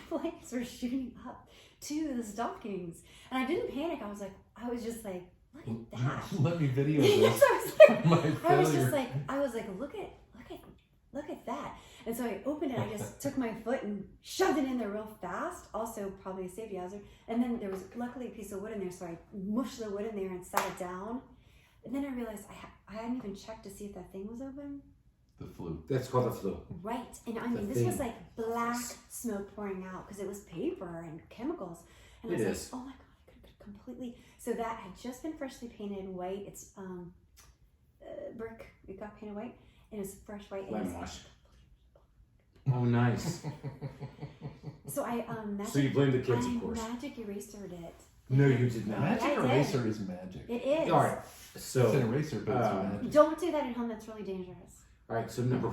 Speaker 2: flames were shooting up to the stockings. And I didn't panic. I was just like, look at that.
Speaker 3: Let me video
Speaker 2: Yes,
Speaker 3: this. My
Speaker 2: I was
Speaker 3: failure.
Speaker 2: just like, look at that. And so I opened it. I just took my foot and shoved it in there real fast. Also probably a safety hazard. And then there was luckily a piece of wood in there. So I mushed the wood in there and sat it down. And then I realized I hadn't even checked to see if that thing was open.
Speaker 3: The flu.
Speaker 1: That's called the flu.
Speaker 2: Right. And I mean, this was like black smoke pouring out because it was paper and chemicals. And I was like, oh my God, I could completely. So that had just been freshly painted white. It's brick. It got painted white. And it was fresh white.
Speaker 1: Lime wash. Oh, nice.
Speaker 2: So I
Speaker 1: So you blame the kids, of course.
Speaker 2: magic erasered it.
Speaker 1: No, you did not.
Speaker 3: Magic
Speaker 2: I did.
Speaker 3: eraser is magic.
Speaker 2: It is.
Speaker 1: All right. So
Speaker 3: It's an eraser, but it's magic.
Speaker 2: Don't do that at home. That's really dangerous.
Speaker 1: all right. So number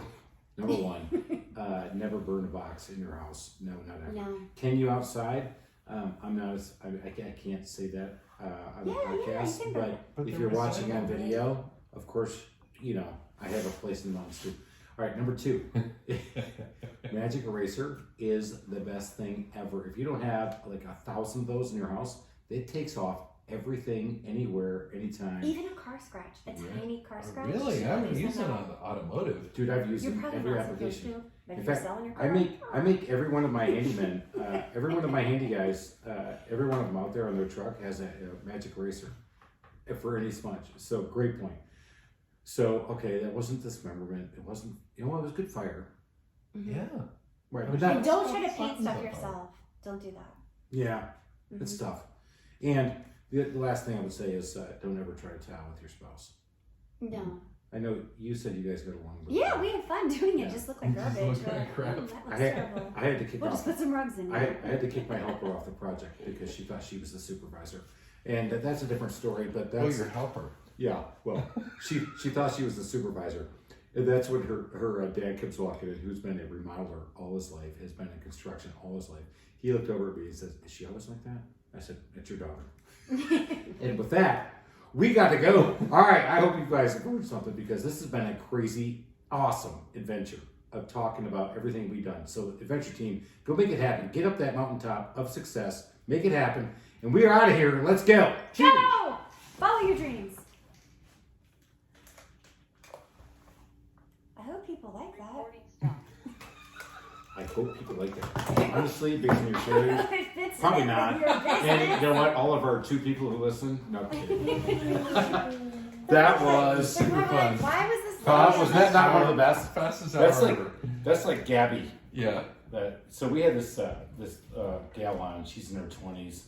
Speaker 1: 1, never burn a box in your house. No, not ever.
Speaker 2: No.
Speaker 1: Can you outside? I'm not. I can't say that on the podcast.
Speaker 2: you can
Speaker 1: But if
Speaker 3: they're
Speaker 1: you're watching on
Speaker 3: recyclable.
Speaker 1: video, of course, I have a place in the mountains too. All right, number 2, magic eraser is the best thing ever. If you don't have like 1,000 of those in your house, it takes off everything, anywhere, anytime.
Speaker 2: Even a car scratch, a tiny car scratch.
Speaker 3: Really? I haven't
Speaker 2: Please
Speaker 3: used it
Speaker 2: don't
Speaker 3: on the automotive.
Speaker 1: Dude, I've used
Speaker 2: You're
Speaker 1: it in
Speaker 2: probably
Speaker 1: every
Speaker 2: not supposed
Speaker 1: application.
Speaker 2: to, but
Speaker 1: In
Speaker 2: if you're
Speaker 1: fact,
Speaker 2: selling your car,
Speaker 1: I make every one of my handymen, every one of my handy guys, every one of them out there on their truck has a magic eraser for any smudge. So great point. So, okay, that wasn't dismemberment. It wasn't, it was good fire.
Speaker 2: Mhm.
Speaker 3: Yeah.
Speaker 1: Right.
Speaker 3: And
Speaker 1: But that,
Speaker 2: And don't try to
Speaker 3: It's
Speaker 2: paint
Speaker 3: not
Speaker 2: stuff
Speaker 3: so hard.
Speaker 2: yourself. Don't do that.
Speaker 1: yeah, it's
Speaker 2: Mhm.
Speaker 1: tough. And the last thing I would say is don't ever try to towel with your spouse.
Speaker 2: No.
Speaker 1: I know you said you guys got along. But
Speaker 2: Yeah, we had fun doing it.
Speaker 1: Yeah.
Speaker 2: Just looked like
Speaker 3: It just
Speaker 2: garbage.
Speaker 3: looked like
Speaker 2: but,
Speaker 3: crap.
Speaker 2: that looks
Speaker 1: I
Speaker 2: terrible.
Speaker 1: had to kick
Speaker 2: We'll
Speaker 1: off.
Speaker 2: just put some rugs in.
Speaker 1: I had to kick my helper off the project because she thought she was the supervisor, and that's a different story. But
Speaker 3: Oh,
Speaker 1: that's
Speaker 3: your helper.
Speaker 1: yeah. Well, she thought she was the supervisor, and that's when her dad comes walking in, who's been a remodeler all his life, has been in construction all his life. He looked over at me and says, "Is she always like that?" I said, "It's your daughter." And with that, we got to go. All right. I hope you guys have learned something because this has been a crazy, awesome adventure of talking about everything we've done. So, adventure team, go make it happen. Get up that mountaintop of success. Make it happen. And we are out of here. Let's go. Cheers.
Speaker 2: Go! Follow your dreams. I hope people like that.
Speaker 4: Recording stopped.
Speaker 1: I hope people like that. Honestly, based on your sharing,
Speaker 2: It fits
Speaker 1: probably
Speaker 2: in
Speaker 1: not.
Speaker 2: with your business.
Speaker 1: And you know what? All of our 2 people who listen, no kidding. That was
Speaker 2: They're
Speaker 3: super
Speaker 2: probably like,
Speaker 3: fun.
Speaker 2: why was this?
Speaker 1: Was that not one of the best?
Speaker 3: Fastest
Speaker 1: That's
Speaker 3: hour
Speaker 1: like
Speaker 3: ever.
Speaker 1: that's like Gabby.
Speaker 3: Yeah.
Speaker 1: So we had this gal on. She's in her 20s.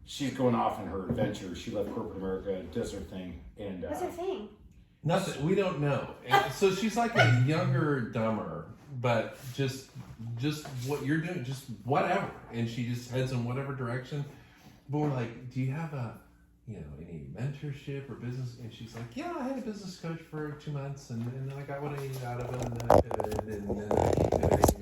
Speaker 1: She's going off in her adventure. She left corporate America, does her thing, and
Speaker 2: What's her thing?
Speaker 3: Nothing. We don't know. And so she's like a younger, dumber, but just what you're doing, just whatever. And she just heads in whatever direction. But we're like, do you have any mentorship or business? And she's like, yeah, I had a business coach for 2 months, and then I got what I needed out of him, and then I pivoted, and then I keep pivoting.